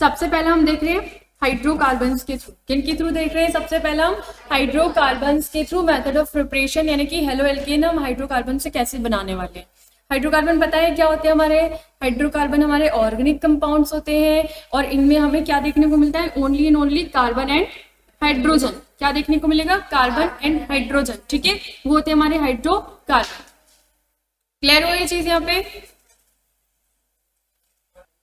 सबसे पहला हम देख रहे हैं हाइड्रोकार्बन्स के थ्रू। किन के थ्रू देख रहे हैं? सबसे पहला हम हाइड्रोकार्बन्स के थ्रू मेथड ऑफ प्रिपरेशन, यानी कि हेलो एल्केन हम हाइड्रोकार्बन से कैसे बनाने वाले हैं। हाइड्रोकार्बन पता है क्या होते हैं हमारे? हाइड्रोकार्बन हमारे ऑर्गेनिक कंपाउंड्स होते हैं और इनमें हमें क्या देखने को मिलता है? Only and only carbon and hydrogen. क्या देखने को मिलेगा? Carbon and hydrogen. ठीक है, वो होते हैं हमारे हाइड्रोकार्बन। क्लियर हो ये चीज यहाँ पे?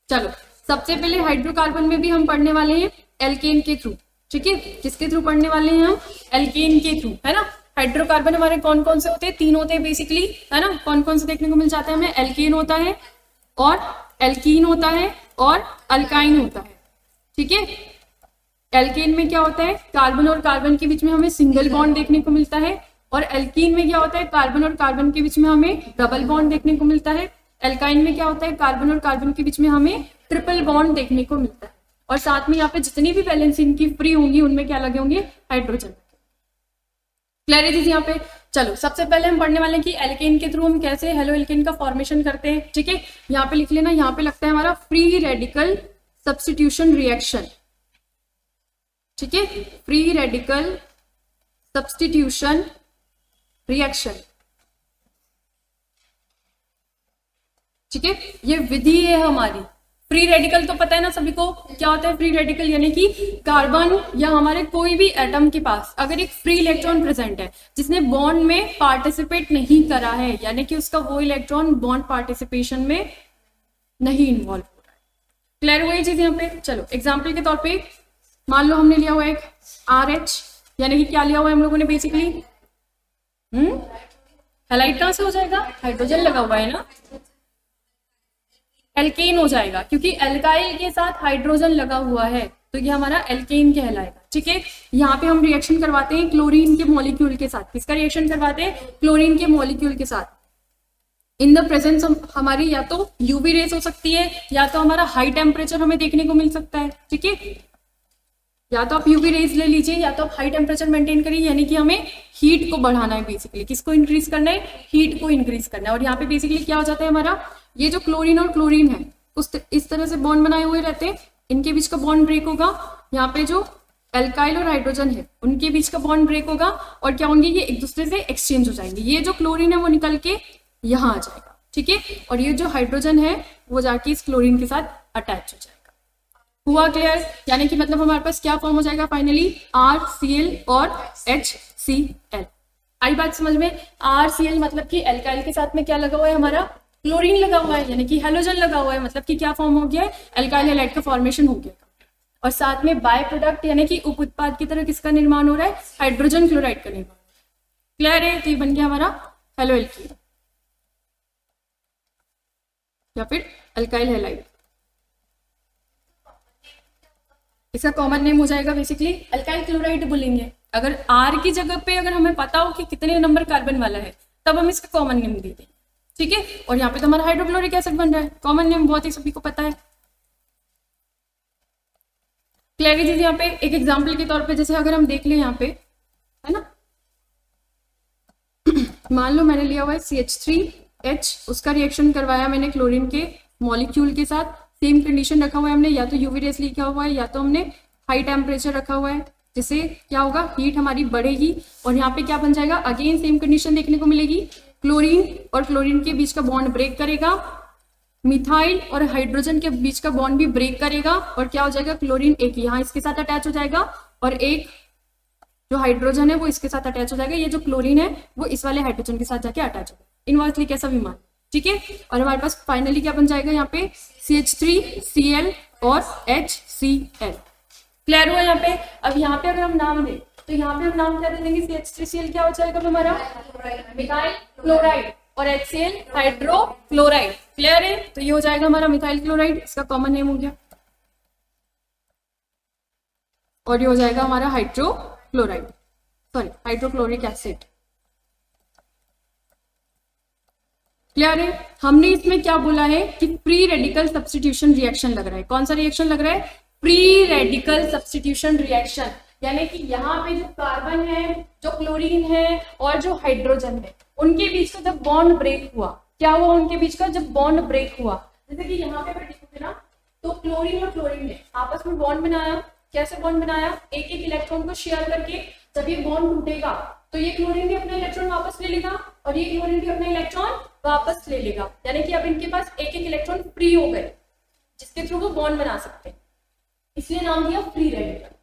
चलो, सबसे पहले हाइड्रोकार्बन में भी हम पढ़ने वाले हैं एल्केन के थ्रू। ठीक है, किसके थ्रू पढ़ने वाले हैं हम? एल्केन के थ्रू, है ना। हाइड्रोकार्बन हमारे कौन कौन से होते हैं? 3 होते हैं बेसिकली, है ना। कौन कौन से देखने को मिल जाता है हमें? एल्केन होता है और एल्कीन होता है और अल्काइन होता है। ठीक है, एल्केन में क्या होता है? कार्बन और कार्बन के बीच में हमें सिंगल बॉन्ड देखने को मिलता है, और एल्कीन में क्या होता है? कार्बन और कार्बन के बीच में हमें डबल बॉन्ड देखने को मिलता है। एल्काइन में क्या होता है? कार्बन और कार्बन के बीच में हमें ट्रिपल बॉन्ड देखने को मिलता है, और साथ में यहाँ पे जितनी भी वैलेंसी इनकी फ्री होंगी उनमें क्या लगे होंगे? हाइड्रोजन। क्लैरिटी थी यहाँ पे? चलो, सबसे पहले हम पढ़ने वाले हैं कि एल्केन के थ्रू हम कैसे हेलो एल्केन का फॉर्मेशन करते हैं। ठीक है, यहाँ पे लिख लेना, यहाँ पे लगता है हमारा फ्री रेडिकल सब्स्टिट्यूशन रिएक्शन। ठीक है, फ्री रेडिकल सब्स्टिट्यूशन रिएक्शन। ठीक है, ये विधि है हमारी। फ्री रेडिकल तो पता है ना सभी को, क्या होता है फ्री रेडिकल? यानी कि कार्बन या हमारे कोई भी एटम के पास अगर एक फ्री इलेक्ट्रॉन प्रेजेंट है जिसने बॉन्ड में पार्टिसिपेट नहीं करा है, यानी कि उसका वो इलेक्ट्रॉन बॉन्ड पार्टिसिपेशन में नहीं इन्वॉल्व हो रहा है। क्लियर हुई चीज यहाँ पे? चलो, एग्जाम्पल के तौर पे मान लो हमने लिया हुआ एक RH, यानी कि क्या लिया हुआ है हम लोगों ने बेसिकली? हैलाइड कहां से हो जाएगा? हाइड्रोजन लगा हुआ है ना, एल्केन हो जाएगा, क्योंकि एल्काइल के साथ हाइड्रोजन लगा हुआ है तो ये हमारा एल्केन कहलाएगा। ठीक है, यहाँ पे हम रिएक्शन करवाते हैं क्लोरीन के मॉलिक्यूल के साथ। किसका रिएक्शन करवाते हैं? क्लोरीन के मॉलिक्यूल के साथ। इन द प्रेजेंस हमारी या तो यूवी रेस हो सकती है, या तो हमारा हाई टेम्परेचर हमें देखने को मिल सकता है। ठीक है, या तो आप यूवी रेज ले लीजिए या तो आप हाई टेम्परेचर मेंटेन करिए, यानी कि हमें हीट को बढ़ाना है बेसिकली। किसको इंक्रीज करना है? हीट को इंक्रीज करना है। और यहाँ पे बेसिकली क्या हो जाता है हमारा, ये जो क्लोरीन और क्लोरीन है इस तरह से बॉन्ड बनाए हुए रहते हैं, इनके बीच का बॉन्ड ब्रेक होगा। यहाँ पे जो एल्काइल और हाइड्रोजन है उनके बीच का बॉन्ड ब्रेक होगा, और क्या होंगे? ये एक दूसरे से एक्सचेंज हो जाएंगे। ये जो क्लोरीन है वो निकल के यहाँ आ जाएगा। ठीक है, और ये जो हाइड्रोजन है वो जाके इस क्लोरीन के साथ अटैच हो जाएगा। हुआ क्लियर? यानी कि मतलब हमारे पास क्या फॉर्म हो जाएगा फाइनली? RCl और HCl। आई बात समझ में? RCl मतलब कि एल्काइल के साथ में क्या लगा हुआ है हमारा? क्लोरीन लगा हुआ है, यानी कि हेलोजन लगा हुआ है, मतलब कि क्या फॉर्म हो गया है? एल्काइल हैलाइड का फॉर्मेशन हो गया। और साथ में बाय प्रोडक्ट यानी कि उप उत्पाद की तरह किसका निर्माण हो रहा है? हाइड्रोजन क्लोराइड का निर्माण। क्लियर है? तो ये बन गया हमारा हेलो एल्कीन या फिर एल्काइल हैलाइड। इसका कॉमन नेम हो जाएगा बेसिकली एल्काइल क्लोराइड बोलेंगे। अगर R की जगह पे अगर हमें पता हो कि कितने नंबर कार्बन वाला है तब हम इसका कॉमन नेम दे देंगे। ठीक है, और यहाँ पे तो हमारा हाइड्रोक्लोरिक एसिड बन रहा है, कॉमन नेम बहुत ही सभी को पता है। क्लियर है? यहाँ पे एक एग्जांपल के तौर पे जैसे अगर हम देख लें यहाँ पे, है ना, मान लो मैंने लिया हुआ है CH3H, उसका रिएक्शन करवाया मैंने क्लोरीन के मॉलिक्यूल के साथ। सेम कंडीशन रखा हुआ है हमने, या तो यूवी रेस लिखा हुआ है या तो हमने हाई टेम्परेचर रखा हुआ है, जिससे क्या होगा? हीट हमारी बढ़ेगी। और यहाँ पे क्या बन जाएगा? अगेन सेम कंडीशन देखने को मिलेगी। क्लोरीन और क्लोरीन के बीच का बॉन्ड ब्रेक करेगा, मिथाइल और हाइड्रोजन के बीच का बॉन्ड भी ब्रेक करेगा, और क्या हो जाएगा? क्लोरीन एक यहाँ इसके साथ अटैच हो जाएगा और एक जो हाइड्रोजन है वो इसके साथ अटैच हो जाएगा। ये जो क्लोरीन है वो इस वाले हाइड्रोजन के साथ जाके अटैच होगा, इनवर्सली कैसा भी मान। ठीक है, और हमारे पास फाइनली क्या बन जाएगा? यहाँ पे CH3Cl और HCl। क्लियर हुआ यहाँ पे? अब यहाँ पे अगर हम नाम दें तो यहाँ पे हम नाम क्या दे देंगे? CH3Cl क्या हो जाएगा हमारा? मिथाइल क्लोराइड, और HCl हाइड्रोक्लोराइड। क्लियर है? तो ये हो जाएगा हमारा मिथाइल क्लोराइड, इसका कॉमन नेम हो गया, और ये हो जाएगा हमारा hydrochloride, sorry hydrochloric acid. Clear है? हमने इसमें क्या बोला है कि प्री रेडिकल सब्स्टिट्यूशन रिएक्शन लग रहा है। कौन सा रिएक्शन लग रहा है? प्री रेडिकल सब्स्टिट्यूशन रिएक्शन, यानी कि यहाँ पे जो कार्बन है, जो क्लोरीन है और जो हाइड्रोजन है, उनके बीच का जब बॉन्ड ब्रेक हुआ, क्या हुआ उनके बीच का? जब बॉन्ड ब्रेक हुआ, जैसे कि यहाँ पे देखोगे ना तो क्लोरीन और क्लोरीन ने आपस में बॉन्ड बनाया। कैसे बॉन्ड बनाया? एक एक इलेक्ट्रॉन को शेयर करके। जब ये बॉन्ड टूटेगा तो ये क्लोरीन भी अपना इलेक्ट्रॉन वापस ले लेगा और ये क्लोरीन भी अपना इलेक्ट्रॉन वापस ले लेगा, यानी कि अब इनके पास एक एक इलेक्ट्रॉन फ्री हो गए जिसके थ्रू वो बॉन्ड बना सकते हैं, इसलिए नाम दिया फ्री रेडिकल।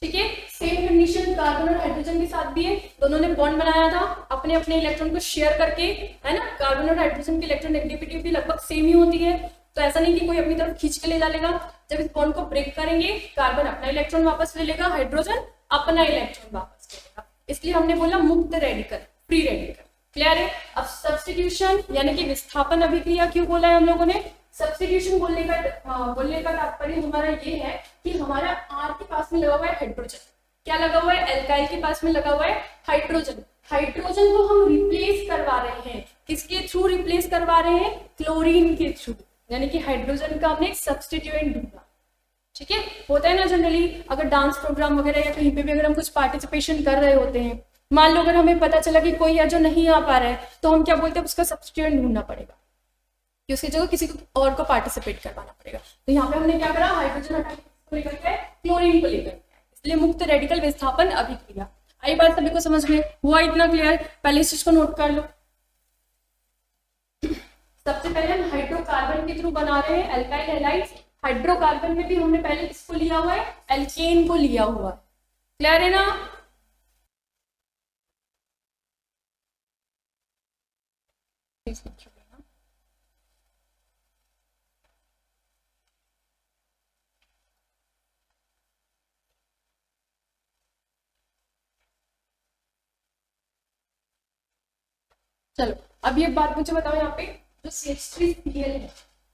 ठीक है, सेम कंडीशन कार्बन और हाइड्रोजन के साथ भी है। दोनों ने बॉन्ड बनाया था अपने अपने इलेक्ट्रॉन को शेयर करके, है ना। कार्बन और हाइड्रोजन की इलेक्ट्रॉन नेगेटिविटी भी लगभग सेम ही होती है, तो ऐसा नहीं कि कोई अपनी तरफ खींच के ले डालेगा। जब इस बॉन्ड को ब्रेक करेंगे, कार्बन अपना इलेक्ट्रॉन वापस ले लेगा, हाइड्रोजन अपना इलेक्ट्रॉन वापस ले लेगा, इसलिए हमने बोला मुक्त रेडिकल, फ्री रेडिकल। क्लियर है? अब सब्स्टिट्यूशन यानी कि विस्थापन अभिक्रिया क्यों बोला है हम लोगों ने? सब्स्टिट्यूशन बोलने का तात्पर्य हमारा ये है कि हमारा R के पास में लगा हुआ है हाइड्रोजन, क्या लगा हुआ है? एल्काइल के पास में लगा हुआ है हाइड्रोजन। हाइड्रोजन को हम रिप्लेस करवा रहे हैं, किसके थ्रू रिप्लेस करवा रहे हैं? क्लोरीन के थ्रू, यानी कि हाइड्रोजन का हमने एक सब्स्टिट्यूएंट ढूंढा। ठीक है, होता है ना जनरली, अगर डांस प्रोग्राम वगैरह या कहीं पे भी अगर हम कुछ पार्टिसिपेशन कर रहे होते हैं, मान लो अगर हमें पता चला कि कोई है जो नहीं आ पा रहा है, तो हम क्या बोलते हैं? उसका सब्स्टिट्यूएंट ढूंढना पड़ेगा कि उसकी जगह किसी और को पार्टिसिपेट करवाना पड़ेगा। तो यहाँ पे हमने क्या करा? हाइड्रोजन हटा के लेकर के क्लोरीन को लेकर, इसलिए मुक्त रेडिकल विस्थापन अभिक्रिया। आई बात सभी को समझ में? हुआ इतना क्लियर? पहले इस चीज को नोट कर लो। सबसे पहले हम हाइड्रोकार्बन के थ्रू बना रहे हैं एल्काइल हैलाइड्स। हाइड्रोकार्बन में भी हमने पहले किसको लिया हुआ है? एल्केन को लिया हुआ है। क्लियर है ना? चलो अब ये बात मुझे बताओ, यहाँ पे जो CH3Cl है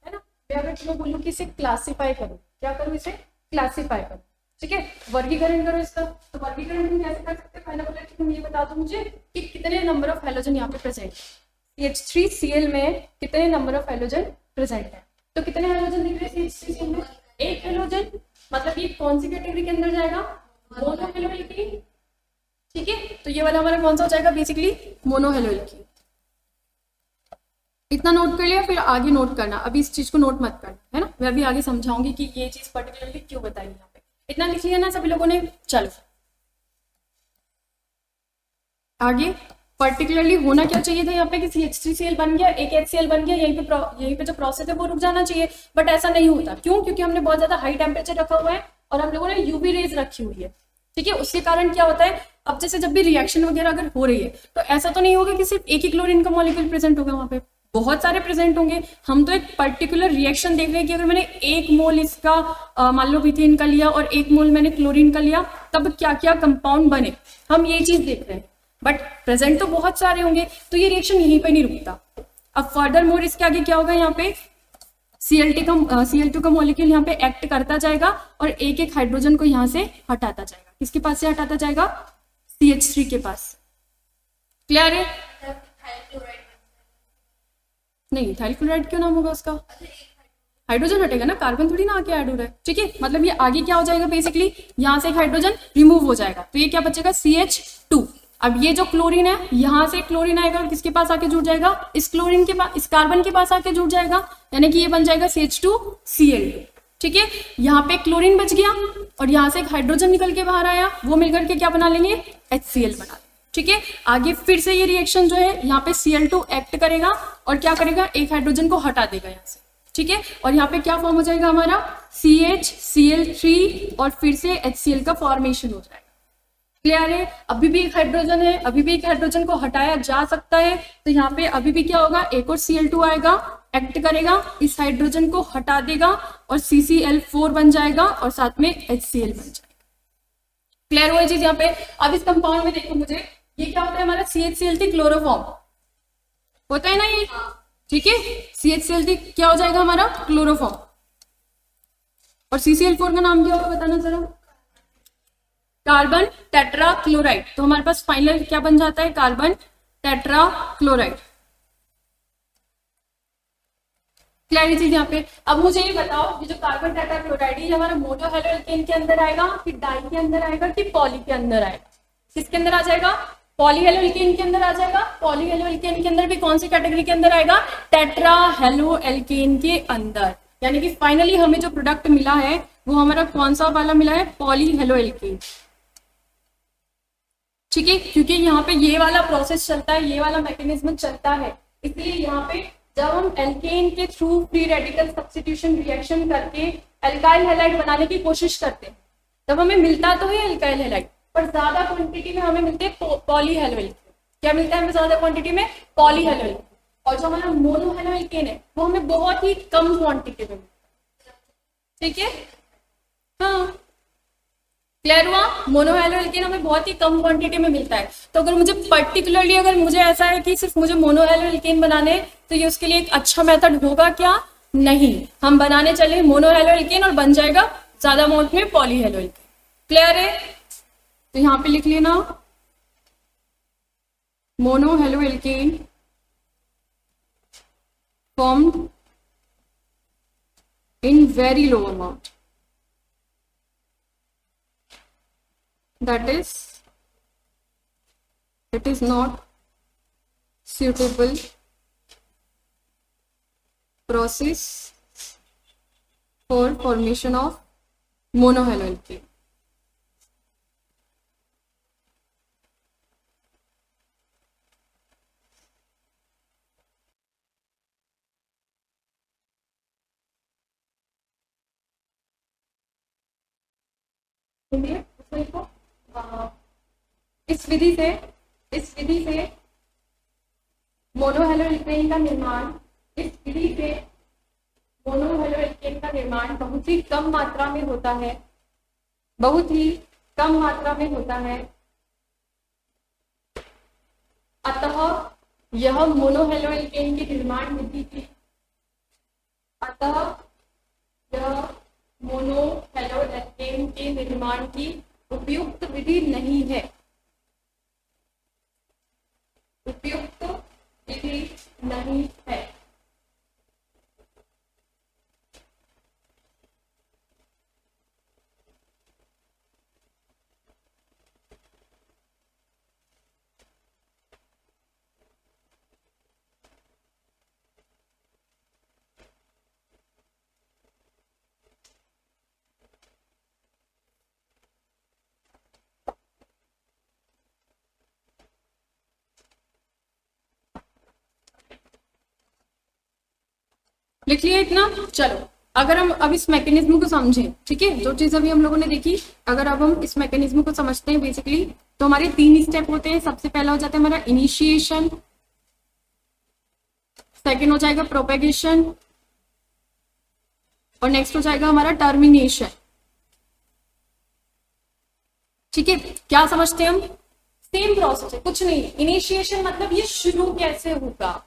ना, मैं अगर तुम्हें बोलूँ कि इसे क्लासिफाई करो, क्या करूँ? इसे क्लासिफाई करो। ठीक है, वर्गीकरण करो इसका। तो वर्गीकरण तुम कैसे कर सकते हो? पहले बोला कि तुम ये बता दो मुझे कि कितने नंबर ऑफ हैलोजन यहाँ पे प्रेजेंट है। CH3Cl में कितने नंबर ऑफ हैलोजन प्रेजेंट है? तो कितने हैलोजन दिख रहे हैं CH3Cl में? एक हैलोजन। मतलब ये कौन सी कैटेगरी के अंदर जाएगा? मोनोहैलोइल्कीन। ठीक है, तो ये वाला हमारा कौन सा हो जाएगा? बेसिकली मोनोहैलोइल्कीन। इतना नोट कर लिया, फिर आगे नोट करना, अभी इस चीज को नोट मत करना, है ना। मैं अभी आगे समझाऊंगी कि ये चीज पर्टिकुलरली क्यों बताई यहाँ पे। इतना लिख लिया ना सभी लोगों ने? चलो आगे पर्टिकुलरली होना क्या चाहिए था यहाँ पे कि CH3Cl बन गया, एक HCl बन गया, यहीं पे जो प्रोसेस है वो रुक जाना चाहिए, बट ऐसा नहीं होता। क्यों? क्योंकि हमने बहुत ज्यादा हाई टेम्परेचर रखा हुआ है और हम लोगों ने यूवी रेज रखी हुई है। ठीक है, उसके कारण क्या होता है? अब जैसे जब भी रिएक्शन वगैरह अगर हो रही है तो ऐसा तो नहीं होगा कि सिर्फ एक ही क्लोरीन का मॉलिक्यूल प्रेजेंट होगा, वहां पे बहुत सारे प्रेजेंट होंगे। हम तो एक पर्टिकुलर रिएक्शन देख रहे हैं कि अगर मैंने 1 मोल इसका मान लो मीथेन का लिया और 1 मोल मैंने क्लोरीन का लिया, तब क्या क्या कंपाउंड बने, हम ये चीज देख रहे हैं। बट प्रेजेंट तो बहुत सारे होंगे, तो ये रिएक्शन यहीं पे नहीं रुकता। अब फर्दर मोर इसके आगे क्या होगा? यहाँ पे Cl2 का मॉलिक्यूल यहाँ पे एक्ट करता जाएगा और एक एक हाइड्रोजन को यहाँ से हटाता जाएगा। किसके पास से हटाता जाएगा? CH3 के पास। क्लियर है? नहीं, इथाइल क्लोराइड क्यों नाम होगा उसका? हाइड्रोजन हटेगा ना, कार्बन थोड़ी ना आके ऐड हो रहा है। ठीक है, मतलब ये आगे क्या हो जाएगा? बेसिकली यहाँ से एक हाइड्रोजन रिमूव हो जाएगा, तो ये क्या बचेगा? CH2। अब ये जो क्लोरीन है, यहाँ से क्लोरीन आएगा और किसके पास आके जुड़ जाएगा? इस क्लोरीन के पास, इस कार्बन के पास आके जुड़ जाएगा, यानी कि ये बन जाएगा CH2Cl2। ठीक है, यहाँ पे क्लोरीन बच गया और यहाँ से एक हाइड्रोजन निकल के बाहर आया, वो मिलकर के क्या बना लेंगे? HCl बना लेंगे। ठीक है, आगे फिर से ये रिएक्शन जो है यहाँ पे Cl2 एक्ट करेगा और क्या करेगा? एक हाइड्रोजन को हटा देगा यहाँ से। ठीक है, और यहाँ पे क्या फॉर्म हो जाएगा हमारा? CH, और फिर से HCl का फॉर्मेशन हो जाएगा। क्लियर है? अभी भी एक हाइड्रोजन है, अभी भी एक हाइड्रोजन को हटाया जा सकता है, तो यहाँ पे अभी भी क्या होगा? एक और Cl2 आएगा, एक्ट करेगा, इस हाइड्रोजन को हटा देगा और CCl4 बन जाएगा और साथ में HCl बन जाएगा। क्लियर हुआ चीज यहाँ पे? अब इस कंपाउंड में देखो मुझे, ये क्या होता है हमारा? CHCl3 क्लोरोफॉर्म होता है ना ये। ठीक है, CHCl3 क्या हो जाएगा हमारा? क्लोरोफॉर्म। और CCl4 का नाम क्या होगा बताना जरा? Carbon tetra chloride. तो हमारे पास फाइनल क्या बन जाता है? Carbon tetra chloride. क्लियर चीज यहाँ पे? अब मुझे ये बताओ, ये जो कार्बन टेट्रा क्लोराइड है हमारा मोनोहैलोइल्केन के अंदर आएगा, फिर डाई के अंदर आएगा, कि पॉली के अंदर आएगा? किसके अंदर आ जाएगा? पॉलीहेलोइल्केन के अंदर आ जाएगा। पॉलीहेलोइल्केन के अंदर भी कौन सी कैटेगरी के अंदर आएगा? टेट्राहेलोइल्केन के अंदर। यानी कि फाइनली हमें जो प्रोडक्ट मिला है वो हमारा कौन सा वाला मिला है, पॉली हेलो एल्केन। ठीक है, क्योंकि यहाँ पे ये वाला प्रोसेस चलता है, ये वाला मैकेनिज्म चलता है, इसलिए यहाँ पे जब हम एल्केन के through free radical substitution reaction करके एल्काइल हैलाइड बनाने की कोशिश करते हैं तब हमें मिलता तो है एल्काइल हैलाइड, पर ज्यादा क्वांटिटी में हमें मिलते हैं पॉली हेलो एल्केन। क्या मिलता है हमें ज्यादा क्वांटिटी में, पॉली हेलो एल्केन। और जो हमारा मोनो हेलो एल्केन है वो हमें बहुत ही कम क्वांटिटी में मिलता है। ठीक है, हाँ क्लियर हुआ। मोनो हेलो एल्केन हमें बहुत ही कम क्वांटिटी में मिलता है, तो अगर मुझे पर्टिकुलरली अगर मुझे ऐसा है कि सिर्फ मुझे मोनो हेलो एल्केन बनाने, तो ये उसके लिए एक अच्छा मेथड होगा क्या, नहीं। हम बनाने चले मोनो हेलो एल्केन और बन जाएगा ज्यादा अमाउंट में पॉली हेलो एल्केन। क्लियर है, तो यहाँ पे लिख लेना mono halo alkane formed in very low amount, that is it is not suitable process for formation of monohalo alkane। इस विधि से मोनोहेलो एल्केन का निर्माण, इस विधि से मोनोहेलो एल्केन का निर्माण बहुत ही कम मात्रा में होता है, बहुत ही कम मात्रा में होता है। अतः यह मोनोहेलो एल्केन के निर्माण विधि की, अतः यह मोनोहेलो एल्केन के निर्माण की उपयुक्त विधि नहीं है, उपयुक्त विधि नहीं है। लिख लिया इतना। चलो अगर हम अब इस मैकेनिज्म को समझें, ठीक है, जो चीज अभी हम लोगों ने देखी, अगर अब हम इस मैकेनिज्म को समझते हैं बेसिकली, तो हमारे 3 स्टेप होते हैं। सबसे पहला हो जाता है हमारा इनिशिएशन, सेकेंड हो जाएगा प्रोपेगेशन, और नेक्स्ट हो जाएगा हमारा टर्मिनेशन। ठीक है, क्या समझते हैं हम, सेम प्रोसेस है, कुछ नहीं। इनिशिएशन मतलब ये शुरू कैसे होगा,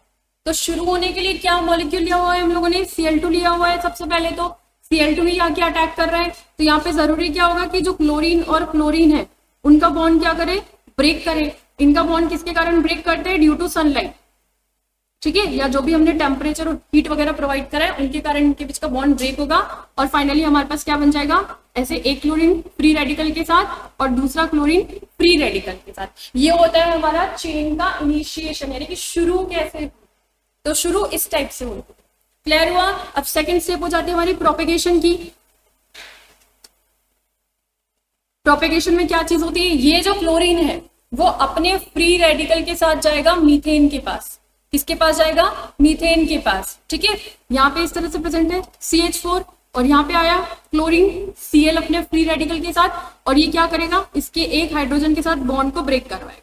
तो शुरू होने के लिए क्या मॉलिक्यूल लिया हुआ है हम लोगों ने, Cl2 लिया हुआ है। सबसे पहले तो Cl2 ही आके अटैक कर रहा है, तो यहाँ पे जरूरी क्या होगा कि जो क्लोरीन और क्लोरीन है उनका बॉन्ड क्या करे, ब्रेक करे। इनका बॉन्ड किसके कारण ब्रेक करते हैं, ड्यू टू सनलाइट, ठीक है, या जो भी हमने टेम्परेचर और हीट वगैरह प्रोवाइड करा है उनके कारण इनके बीच का बॉन्ड ब्रेक होगा, और फाइनली हमारे पास क्या बन जाएगा, ऐसे एक क्लोरीन फ्री रेडिकल के साथ और दूसरा क्लोरीन फ्री रेडिकल के साथ। ये होता है हमारा चेन का इनिशिएशन, यानी कि शुरू कैसे, तो शुरू इस टाइप से होती है। क्लियर हुआ। अब सेकंड स्टेप हो जाती है हमारी प्रोपेगेशन की। प्रोपेगेशन में क्या चीज होती है, ये जो क्लोरीन है वो अपने फ्री रेडिकल के साथ जाएगा मीथेन के पास। किसके पास जाएगा, मीथेन के पास। ठीक है, यहाँ पे इस तरह से प्रेजेंट है CH4, और यहाँ पे आया क्लोरीन Cl अपने फ्री रेडिकल के साथ, और ये क्या करेगा, इसके एक हाइड्रोजन के साथ बॉन्ड को ब्रेक करवाएगा।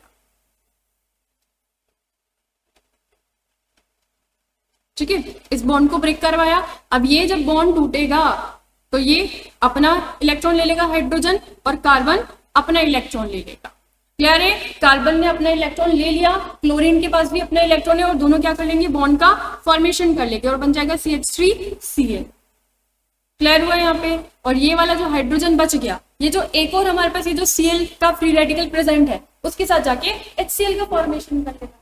ठीक है, इस बॉन्ड को ब्रेक करवाया। अब ये जब बॉन्ड टूटेगा तो ये अपना इलेक्ट्रॉन ले लेगा हाइड्रोजन, और कार्बन अपना इलेक्ट्रॉन ले लेगा। क्लियर है, कार्बन ने अपना इलेक्ट्रॉन ले लिया, क्लोरीन के पास भी अपना इलेक्ट्रॉन है, और दोनों क्या कर लेंगे, बॉन्ड का फॉर्मेशन कर लेंगे और बन जाएगा CH3Cl। क्लियर हुआ यहाँ पे। और ये वाला जो हाइड्रोजन बच गया, ये जो एक और हमारे पास ये जो Cl का फ्री रेडिकल प्रेजेंट है उसके साथ जाके HCl का फॉर्मेशन कर लेगा।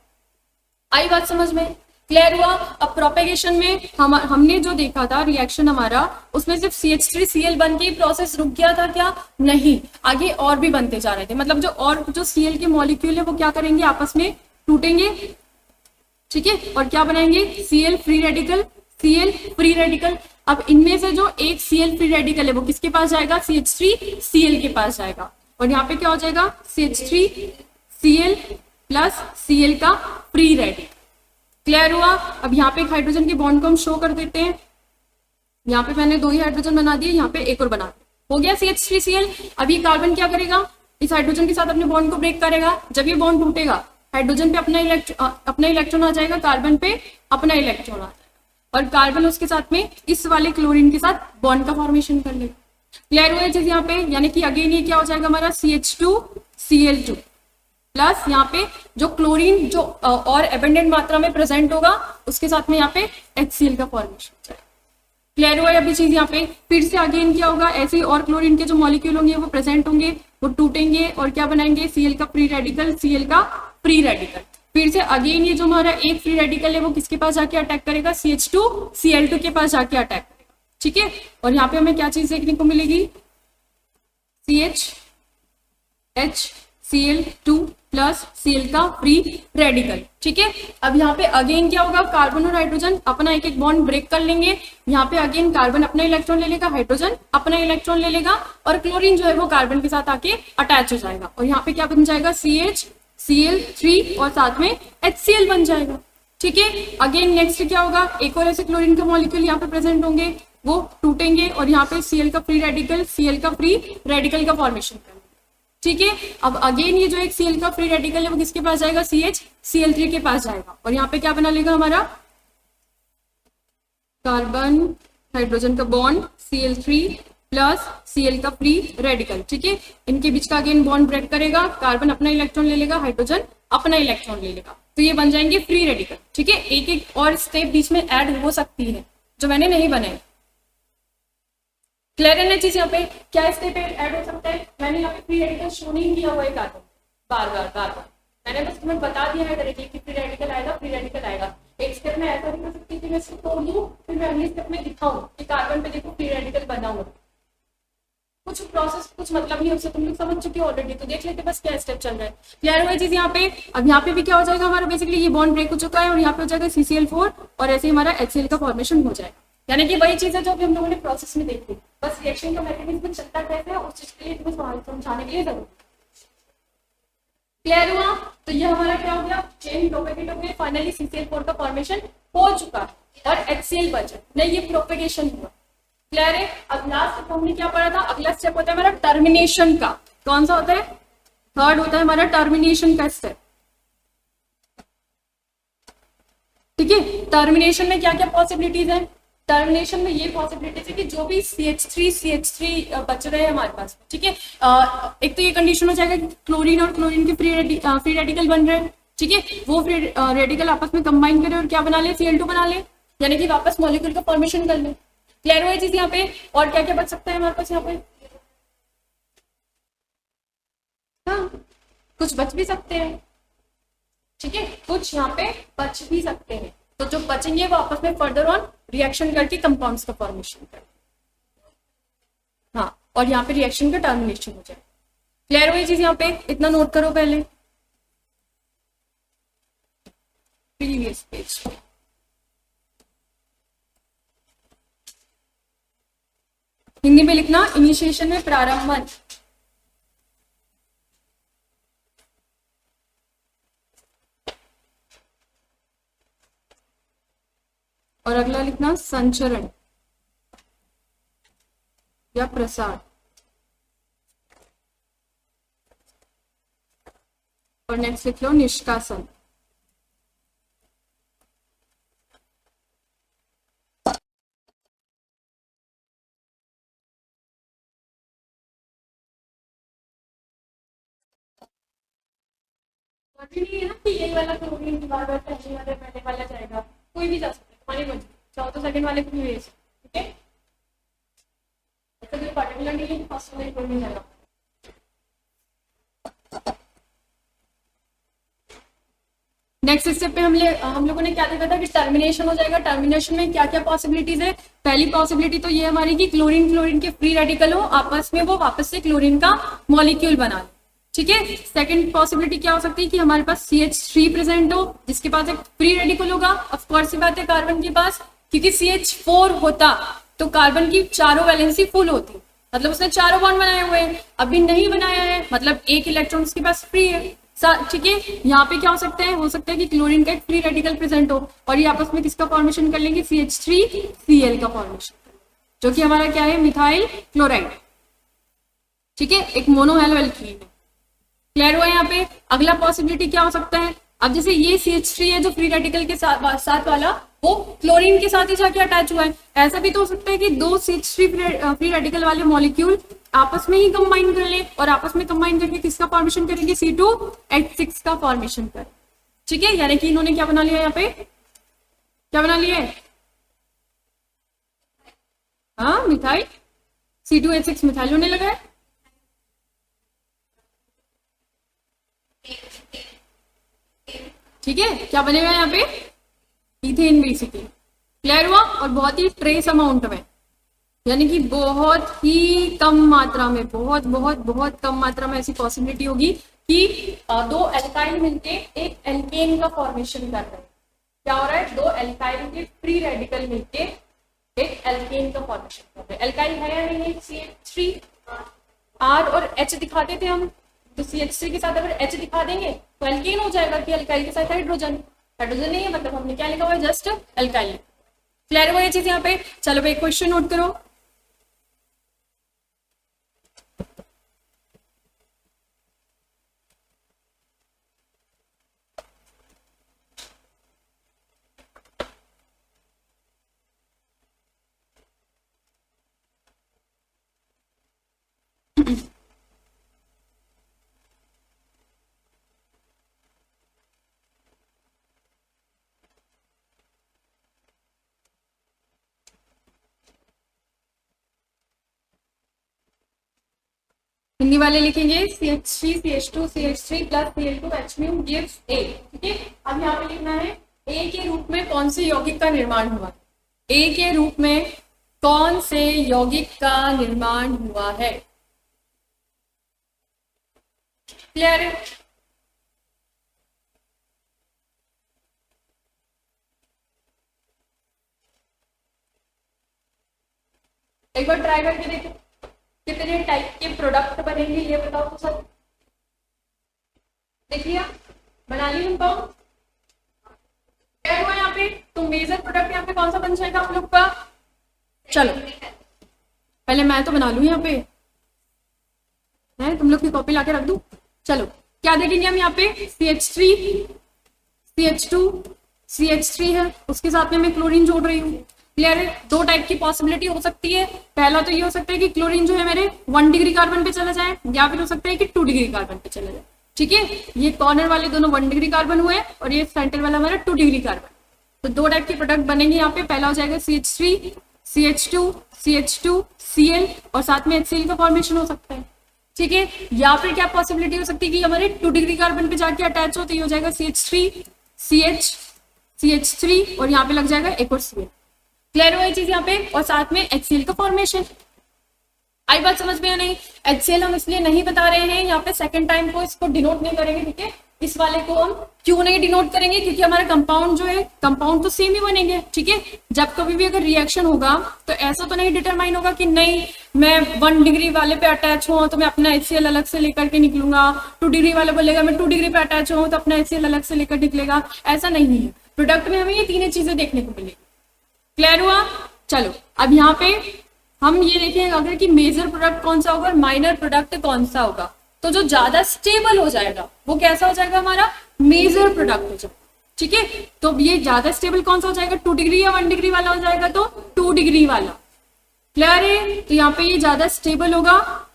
आई बात समझ में, क्लियर हुआ। अब प्रोपेगेशन में हमने जो देखा था रिएक्शन हमारा, उसमें सिर्फ CH3Cl बन के प्रोसेस रुक गया था क्या, नहीं, आगे और भी बनते जा रहे थे। मतलब जो Cl के मॉलिक्यूल है वो क्या करेंगे, आपस में टूटेंगे। ठीक है, और क्या बनाएंगे, Cl free radical, Cl free radical. अब इनमें से जो एक Cl फ्री रेडिकल है वो किसके पास जाएगा, CH3Cl के पास जाएगा, और यहाँ पे क्या हो जाएगा, CH3Cl प्लस Cl का फ्री रेडिकल। क्लियर हुआ। अब यहाँ पे एक हाइड्रोजन के बॉन्ड को हम शो कर देते हैं, यहाँ पे मैंने 2 ही हाइड्रोजन बना दिए, यहाँ पे एक और बना दिया, हो गया CH3Cl। अब ये कार्बन क्या करेगा, इस हाइड्रोजन के साथ अपने बॉन्ड को ब्रेक करेगा, जब ये बॉन्ड टूटेगा हाइड्रोजन पे अपना इलेक्ट्रॉन आ जाएगा, कार्बन पे अपना इलेक्ट्रॉन आ जाएगा, और कार्बन उसके साथ में इस वाले क्लोरीन के साथ बॉन्ड का फॉर्मेशन कर लेगा। क्लियर हुआ चीज यहाँ पे, यानी कि अगेन ये क्या हो जाएगा हमारा CH2Cl2 प्लस यहाँ पे जो क्लोरीन जो और एबंडेंट मात्रा में प्रेजेंट होगा उसके साथ में यहाँ पे HCl का फॉर्मेशन हो जाएगा। क्लियर हुआ अभी चीज यहाँ पे। फिर से अगेन क्या होगा, ऐसे ही और क्लोरीन के जो मॉलिक्यूल होंगे वो प्रेजेंट होंगे, वो टूटेंगे और क्या बनाएंगे, Cl का फ्री रेडिकल, Cl का फ्री रेडिकल। फिर से अगेन ये जो हमारा एक फ्री रेडिकल है वो किसके पास जाके अटैक करेगा, CH2Cl2 के पास जाके अटैक करेगा, ठीक है। और यहाँ पे हमें क्या चीज देखने को मिलेगी, CHHCl2 प्लस Cl का फ्री रेडिकल, ठीक है। अब यहाँ पे अगेन क्या होगा, कार्बन और हाइड्रोजन अपना एक एक बॉन्ड ब्रेक कर लेंगे, यहाँ पे अगेन कार्बन अपना इलेक्ट्रॉन ले लेगा, हाइड्रोजन अपना इलेक्ट्रॉन ले लेगा, और क्लोरीन जो है वो कार्बन के साथ आके अटैच हो जाएगा, और यहाँ पे क्या बन जाएगा, CHCl3 और साथ में HCl बन जाएगा, ठीक है। अगेन नेक्स्ट क्या होगा, एक और ऐसे क्लोरीन के मॉलिक्यूल यहाँ पे प्रेजेंट होंगे, वो टूटेंगे और यहाँ पे Cl का फ्री रेडिकल, Cl का फ्री रेडिकल का फॉर्मेशन करेंगे, ठीक है। अब अगेन ये जो एक Cl का फ्री रेडिकल है वो किसके पास जाएगा, CHCl3 के पास जाएगा, और यहाँ पे क्या बना लेगा हमारा, कार्बन हाइड्रोजन का बॉन्ड Cl3 प्लस Cl का फ्री रेडिकल, ठीक है। इनके बीच का अगेन बॉन्ड ब्रेक करेगा, कार्बन अपना इलेक्ट्रॉन ले लेगा, हाइड्रोजन अपना इलेक्ट्रॉन ले लेगा, तो ये बन जाएंगे फ्री रेडिकल, ठीक है। एक एक और स्टेप बीच में ऐड हो सकती है जो मैंने नहीं बनाई। क्लियर है ना चीज, यहाँ पे क्या स्टेप ऐड हो सकता है, मैंने यहाँ पे फ्री रेडिकल शो नहीं किया हुआ है कार्बन, बार बार मैंने बस तुम्हें बता दिया है डायरेक्टली कि फ्री रेडिकल आएगा, फ्री रेडिकल आएगा। एक स्टेप में ऐसा नहीं कर सकती कि मैं इसको तोड़ दूं फिर मैं अगले स्टेप में दिखाऊं कि कार्बन पे देखो फ्री रेडिकल बना हुआ, कुछ प्रोसेस कुछ मतलब नहीं, उससे तुम लोग समझ चुके हो ऑलरेडी, तो देख लेते बस क्या स्टेप चल रहा है। क्लियर हुआ चीज यहाँ पे। अब यहाँ पे भी क्या हो जाएगा हमारा, बेसिकली ये बॉन्ड ब्रेक हो चुका है और यहाँ पे हो जाएगा CCl4 और ऐसे ही हमारा HCl का फॉर्मेशन हो जाएगा, यानी कि वही चीज है जो अभी हम लोगों ने प्रोसेस में देखी, बस रिएक्शन का मैकेनिज्म चलता कैसे है उस चीज के लिए तुम्हें समझाने के लिए जरूर। क्लियर हुआ, तो ये हमारा क्या हो गया, चेन प्रोपेगेट हो गया, फाइनली CCl4 का फॉर्मेशन हो चुका और HCl बचा, नहीं ये प्रोपेगेशन हुआ। क्लियर है। अब लास्ट स्टेप हमने क्या पढ़ा था, अगला स्टेप होता है हमारा टर्मिनेशन का, कौन सा होता है, थर्ड होता है हमारा टर्मिनेशन का स्टेप, ठीक है। टर्मिनेशन में क्या क्या पॉसिबिलिटीज है, टर्मिनेशन में ये पॉसिबिलिटीज है कि जो भी CH3 बच रहे हैं हमारे पास, ठीक है, एक तो ये कंडीशन हो जाएगा कि क्लोरीन और क्लोरीन के फ्री रेडिकल बन रहे हैं, ठीक है, वो फ्री रेडिकल आपस में कंबाइन करें और क्या बना ले, Cl2 बना ले, यानी कि वापस मॉलिक्यूल का फॉर्मेशन कर ले। क्लियर हुआ चीज यहाँ पे। और क्या क्या बच सकता है हमारे पास यहाँ पे, हाँ कुछ बच भी सकते हैं, ठीक है, कुछ यहाँ पे बच भी सकते हैं, तो जो बचेंगे वो आपस में फर्दर ऑन रिएक्शन करके कंपाउंड्स का फॉर्मेशन कर, हाँ, और यहाँ पे रिएक्शन का टर्मिनेशन हो जाए। क्लियर हुई चीज यहाँ पे, इतना नोट करो पहले प्रीवियस पेज। हिंदी में लिखना, इनिशिएशन में प्रारंभन, और अगला लिखना संचरण या प्रसार, और नेक्स्ट लिख लो निष्कासन। नहीं है ना कि यही वाला क्लोरीन बार पहले वाला जाएगा, कोई भी जा सकता है, तुम्हारी मर्जी, चाहो तो सेकंड वाले को भी भेज, ठीक है, ऐसा कोई पर्टिकुलर नहीं है, फर्स्ट वाले को नहीं जाएगा। नेक्स्ट स्टेप पे हम लोगों ने क्या देखा था कि टर्मिनेशन हो जाएगा। टर्मिनेशन में क्या क्या पॉसिबिलिटीज है, पहली पॉसिबिलिटी तो ये हमारी कि क्लोरीन के फ्री रेडिकल हो, आपस में वो वापस से क्लोरीन का मॉलिक्यूल बना ले, ठीक है। सेकंड पॉसिबिलिटी क्या हो सकती है कि हमारे पास CH3 प्रेजेंट हो जिसके पास एक फ्री रेडिकल होगा, ऑफ कोर्स बात है कार्बन के पास, क्योंकि CH4 होता तो कार्बन की चारों वैलेंसी फुल होती है, मतलब उसने चारों बॉन्ड बनाए हुए हैं। अभी नहीं बनाया है, मतलब एक इलेक्ट्रॉन उसके पास फ्री है। ठीक है, यहाँ पे क्या हो सकता है कि क्लोरीन का एक फ्री रेडिकल प्रेजेंट हो और ये आपस में किसका फॉर्मेशन कर लेंगे, CH3Cl का फॉर्मेशन, जो कि हमारा क्या है, मिथाइल क्लोराइड। ठीक है, एक मोनोहैलो एल्कीन है। क्लियर हुआ यहाँ पे। अगला पॉसिबिलिटी क्या हो सकता है, अब जैसे ये CH3 है जो फ्री रेडिकल के साथ वाला, वो क्लोरीन के साथ ही जाके अटैच हुआ है। ऐसा भी तो हो सकता है कि दो CH3 फ्री रेडिकल वाले मॉलिक्यूल आपस में ही कंबाइन कर ले और आपस में कंबाइन करके किसका फॉर्मेशन करेंगे, C2H6 का फॉर्मेशन कर। ठीक है, यानी कि इन्होंने क्या बना लिया, यहाँ पे क्या बना लिया है, हाँ मिथाइल, C2H6 मिथाइल होने लगा है। ठीक है, क्या बनेगा यहाँ पे, इथेन बेसिकली। क्लियर हुआ, और बहुत ही ट्रेस अमाउंट में, यानी कि बहुत ही कम मात्रा में, बहुत बहुत बहुत कम मात्रा में ऐसी पॉसिबिलिटी होगी कि दो एल्काइल मिलके एक एल्केन का फॉर्मेशन कर रहे हैं। क्या हो रहा है, दो एल्काइल के फ्री रेडिकल मिलके एक एल्केन का फॉर्मेशन कर रहे हैं। एल्काइल है या नहीं, CH3 R और H दिखाते थे हम, तो CH3 के साथ अगर H दिखा देंगे तो एल्केन हो जाएगा कि अल्काइल के साथ हाइड्रोजन। हाइड्रोजन नहीं है, मतलब हमने क्या लिखा हुआ है, जस्ट अल्काइल। क्लियर हुआ ये चीज यहाँ पे। चलो भाई, क्वेश्चन नोट करो। हिंदी वाले लिखेंगे CH3 CH2 CH3 plus Cl2 H gives A। ठीक है, अब यहाँ पे लिखना है A के रूप में कौन से यौगिक का निर्माण हुआ, A के रूप में कौन से यौगिक का निर्माण हुआ है। क्लियर है, एक बार ट्राई करके देखो कितने टाइप के प्रोडक्ट बनेंगे, ये बताओ तो सर। देख लिया, बना ली कंपाउंड। क्या हुआ यहाँ पे, तो मेजर प्रोडक्ट यहाँ पे कौन सा बन जाएगा आप लोग का। चलो पहले मैं तो बना लू यहाँ पे, है तुम लोग की कॉपी लाके रख दूं। चलो क्या देखेंगे हम यहाँ पे, CH3 CH2 CH3 है, उसके साथ में मैं क्लोरीन जोड़ रही हूँ। क्लियर है, दो टाइप की पॉसिबिलिटी हो सकती है। पहला तो ये हो सकता है कि क्लोरीन जो है मेरे 1 डिग्री कार्बन पे चला जाए, या फिर हो सकता है कि 2 डिग्री कार्बन पे चला जाए। ठीक है, ये कॉर्नर वाले दोनों 1 डिग्री कार्बन हुए और ये सेंटर वाला हमारा 2 डिग्री कार्बन। तो दो टाइप के प्रोडक्ट बनेंगे यहाँ पे। पहला हो जाएगा CH3 CH2 CH2 Cl और साथ में HCl का फॉर्मेशन हो सकता है। ठीक है, या फिर क्या पॉसिबिलिटी हो सकती है कि हमारे 2 डिग्री कार्बन पे जाके अटैच हो, तो ये हो जाएगा CH3 CH CH3 और यहाँ पे लग जाएगा एक और Cl। क्लियर हुआ ये चीज यहाँ पे, और साथ में HCl का फॉर्मेशन। आई बात समझ में या नहीं। HCl हम इसलिए नहीं बता रहे हैं यहाँ पे, सेकंड टाइम को इसको डिनोट नहीं करेंगे। ठीक है, इस वाले को हम क्यों नहीं डिनोट करेंगे, क्योंकि हमारा कंपाउंड जो है, कंपाउंड तो सेम ही बनेंगे। ठीक है, जब कभी भी अगर रिएक्शन होगा तो ऐसा तो नहीं डिटरमाइन होगा कि नहीं मैं 1 डिग्री वाले पे अटैच हूँ तो मैं अपना HCl अलग से लेकर के निकलूंगा, 2 डिग्री वाले बोलेगा मैं 2 डिग्री पे अटैच हूँ तो अपना HCl अलग से लेकर निकलेगा। ऐसा नहीं है, प्रोडक्ट में हमें ये तीनों चीजें देखने को मिलेगी। क्लियर हुआ। चलो अब यहाँ पे हम ये देखेंगे अगर कि मेजर प्रोडक्ट कौन सा होगा और माइनर प्रोडक्ट कौन सा होगा। तो जो ज्यादा स्टेबल हो जाएगा वो कैसा हो जाएगा, हमारा मेजर प्रोडक्ट हो जाएगा। ठीक है, तो ये ज्यादा स्टेबल कौन सा हो जाएगा, 2 डिग्री या 1 डिग्री वाला हो जाएगा, तो 2 डिग्री वाला। क्लियर है, तो यहाँ पे ये ज्यादा स्टेबल होगा,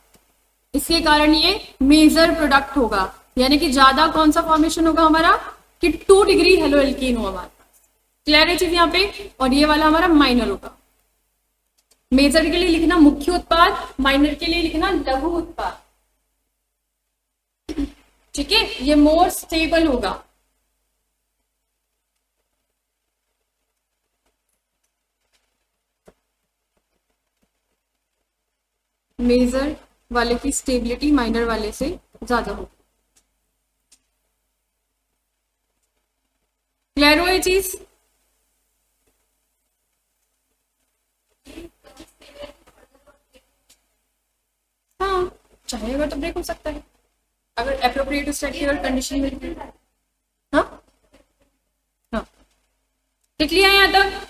इसके कारण ये मेजर प्रोडक्ट होगा। यानी कि ज्यादा कौन सा फॉर्मेशन होगा हमारा, कि 2 डिग्री हेलो एल्कीन हो हमारे पास। क्लियर है चीज यहाँ पे, और ये वाला हमारा माइनर होगा। मेजर के लिए लिखना मुख्य उत्पाद, माइनर के लिए लिखना लघु उत्पाद। ठीक है, ये मोर स्टेबल होगा। मेजर वाले की स्टेबिलिटी माइनर वाले से ज्यादा होगी। क्लियर हो ये चीज। चाहेगा तो ब्रेक हो सकता है अगर अप्रोप्रिएट स्ट्रक्चर और कंडीशन मिलती है। हाँ हाँ, लिख लिया यहाँ तक।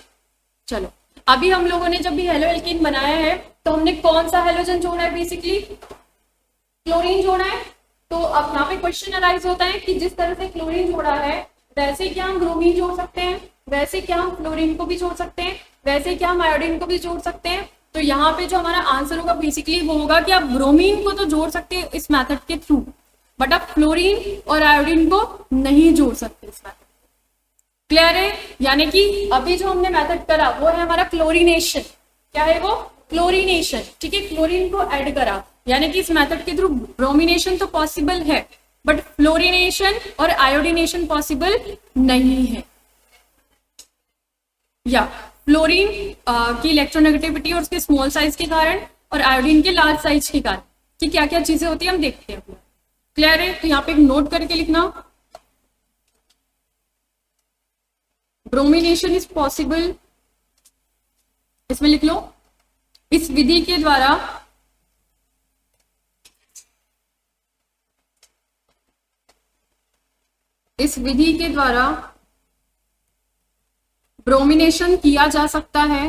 चलो, अभी हम लोगों ने जब भी हेलो एल्कीन बनाया है तो हमने कौन सा हेलोजन जोड़ा है? बेसिकली क्लोरीन जोड़ा है। तो अब यहाँ पे क्वेश्चन अराइज होता है कि जिस तरह से क्लोरीन जोड़ा है वैसे क्या हम ब्रोमीन जोड़ सकते हैं, वैसे क्या हम फ्लोरीन को भी जोड़ सकते हैं, वैसे क्या हम आयोडीन को भी जोड़ सकते हैं। तो यहाँ पे जो हमारा आंसर होगा बेसिकली वो होगा कि आप ब्रोमीन को तो जोड़ सकते हैं इस मेथड के थ्रू, बट आप फ्लोरीन और आयोडीन को नहीं जोड़ सकते इस मेथड। क्लियर है? यानी कि अभी जो हमने मेथड करा वो है हमारा क्लोरीनेशन। क्या है वो? क्लोरीनेशन। ठीक है, क्लोरीन को ऐड करा, यानी कि इस मेथड के थ्रू ब्रोमिनेशन तो पॉसिबल है बट फ्लोरिनेशन और आयोडीनेशन पॉसिबल नहीं है। या फ्लोरीन की इलेक्ट्रोनेगेटिविटी और उसके स्मॉल साइज के कारण और आयोडीन के लार्ज साइज के कारण कि क्या क्या चीजें होती है हम देखते हैं। क्लियर है? तो यहाँ पे एक नोट करके लिखना, ब्रोमिनेशन इज पॉसिबल, इसमें लिख लो, इस विधि के द्वारा ब्रोमिनेशन किया जा सकता है,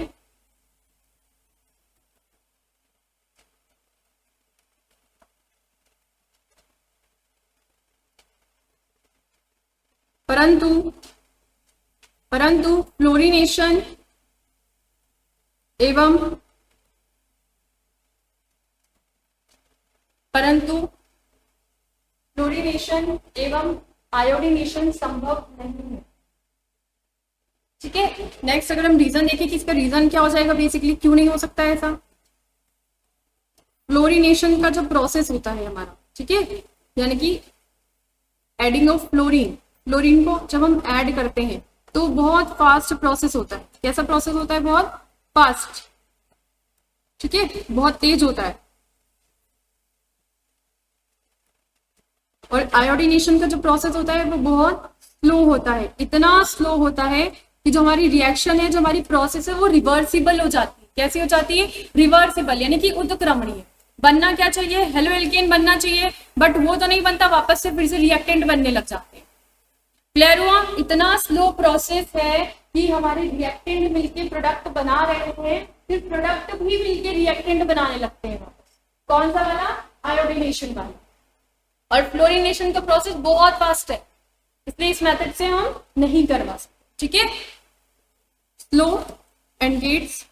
परंतु फ्लोरिनेशन एवं आयोडीनेशन संभव नहीं है। ठीक है, नेक्स्ट अगर हम रीजन देखें कि इसका रीजन क्या हो जाएगा, बेसिकली क्यों नहीं हो सकता है ऐसा। फ्लोरिनेशन का जो प्रोसेस होता है हमारा, ठीक है, यानी कि एडिंग ऑफ फ्लोरीन को जब हम ऐड करते हैं तो बहुत फास्ट प्रोसेस होता है। कैसा प्रोसेस होता है? बहुत फास्ट। ठीक है, बहुत तेज होता है। और आयोडीनेशन का जो प्रोसेस होता है वो बहुत स्लो होता है, इतना स्लो होता है कि जो हमारी रिएक्शन है, जो हमारी प्रोसेस है वो रिवर्सिबल हो जाती है। कैसी हो जाती है? रिवर्सिबल, यानी कि उत्क्रमणीय। बनना क्या चाहिए? हेलो एल्केन बनना चाहिए, बट वो तो नहीं बनता, वापस से फिर से रिएक्टेंट बनने लग जाते हैं। क्लियर हुआ? इतना स्लो प्रोसेस है कि हमारे रिएक्टेंट मिलके प्रोडक्ट बना रहे थे, फिर प्रोडक्ट भी मिलके रिएक्टेंट बनाने लगते हैं वापस। कौन सा वाला? आयोडीनेशन वाला। और फ्लोरिनेशन का प्रोसेस बहुत फास्ट है, इसलिए इस मेथड से हम नहीं करवा सकते। ठीक है, स्लो एंड गेट्स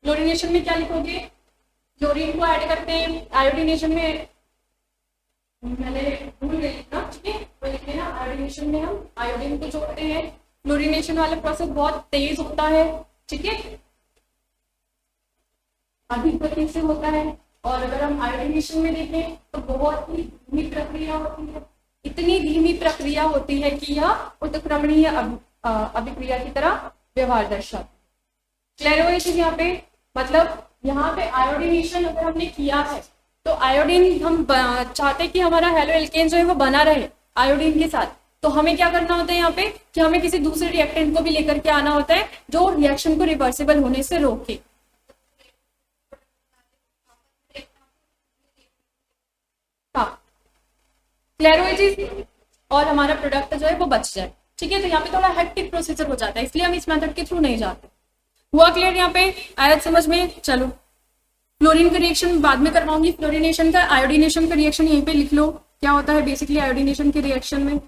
फ्लोरिनेशन में क्या लिखोगे? क्लोरीन को ऐड करते हैं, आयोडीनेशन में मैंने भूल गई ना, ठीक है, तो लिख लेना आयोडीनेशन में हम आयोडीन को जोड़ते हैं। फ्लोरिनेशन वाला प्रोसेस बहुत तेज होता है, ठीक है, अधिक गति से होता है। और अगर हम आयोडीनेशन में देखें तो बहुत ही धीमी प्रक्रिया होती है, इतनी धीमी प्रक्रिया होती है कि यह उत्क्रमणीय अभिक्रिया की तरह व्यवहार दर्शाती है। क्लियर हो ये चीज यहाँ पे? मतलब यहाँ पे आयोडीनेशन अगर हमने किया है तो आयोडीन हम चाहते हैं कि हमारा हेलो एल्केन जो है वो बना रहे आयोडीन के साथ, तो हमें क्या करना होता है यहाँ पे कि हमें किसी दूसरे रिएक्टेंट को भी लेकर के आना होता है जो रिएक्शन को रिवर्सिबल होने से रोके। हाँ, क्लियर हो ये चीज? और हमारा प्रोडक्ट जो है वो बच जाए। ठीक है, तो यहाँ पे थोड़ा हेक्टिक प्रोसीजर हो जाता है, इसलिए हम इस मेथड के थ्रू नहीं जाते। हुआ क्लियर यहाँ पे? आया समझ में? चलो, फ्लोरीन का रिएक्शन बाद में करवाऊंगी, फ्लोरिनेशन का, आयोडीनेशन का रिएक्शन यहीं पे लिख लो क्या होता है बेसिकली आयोडीनेशन के रिएक्शन में।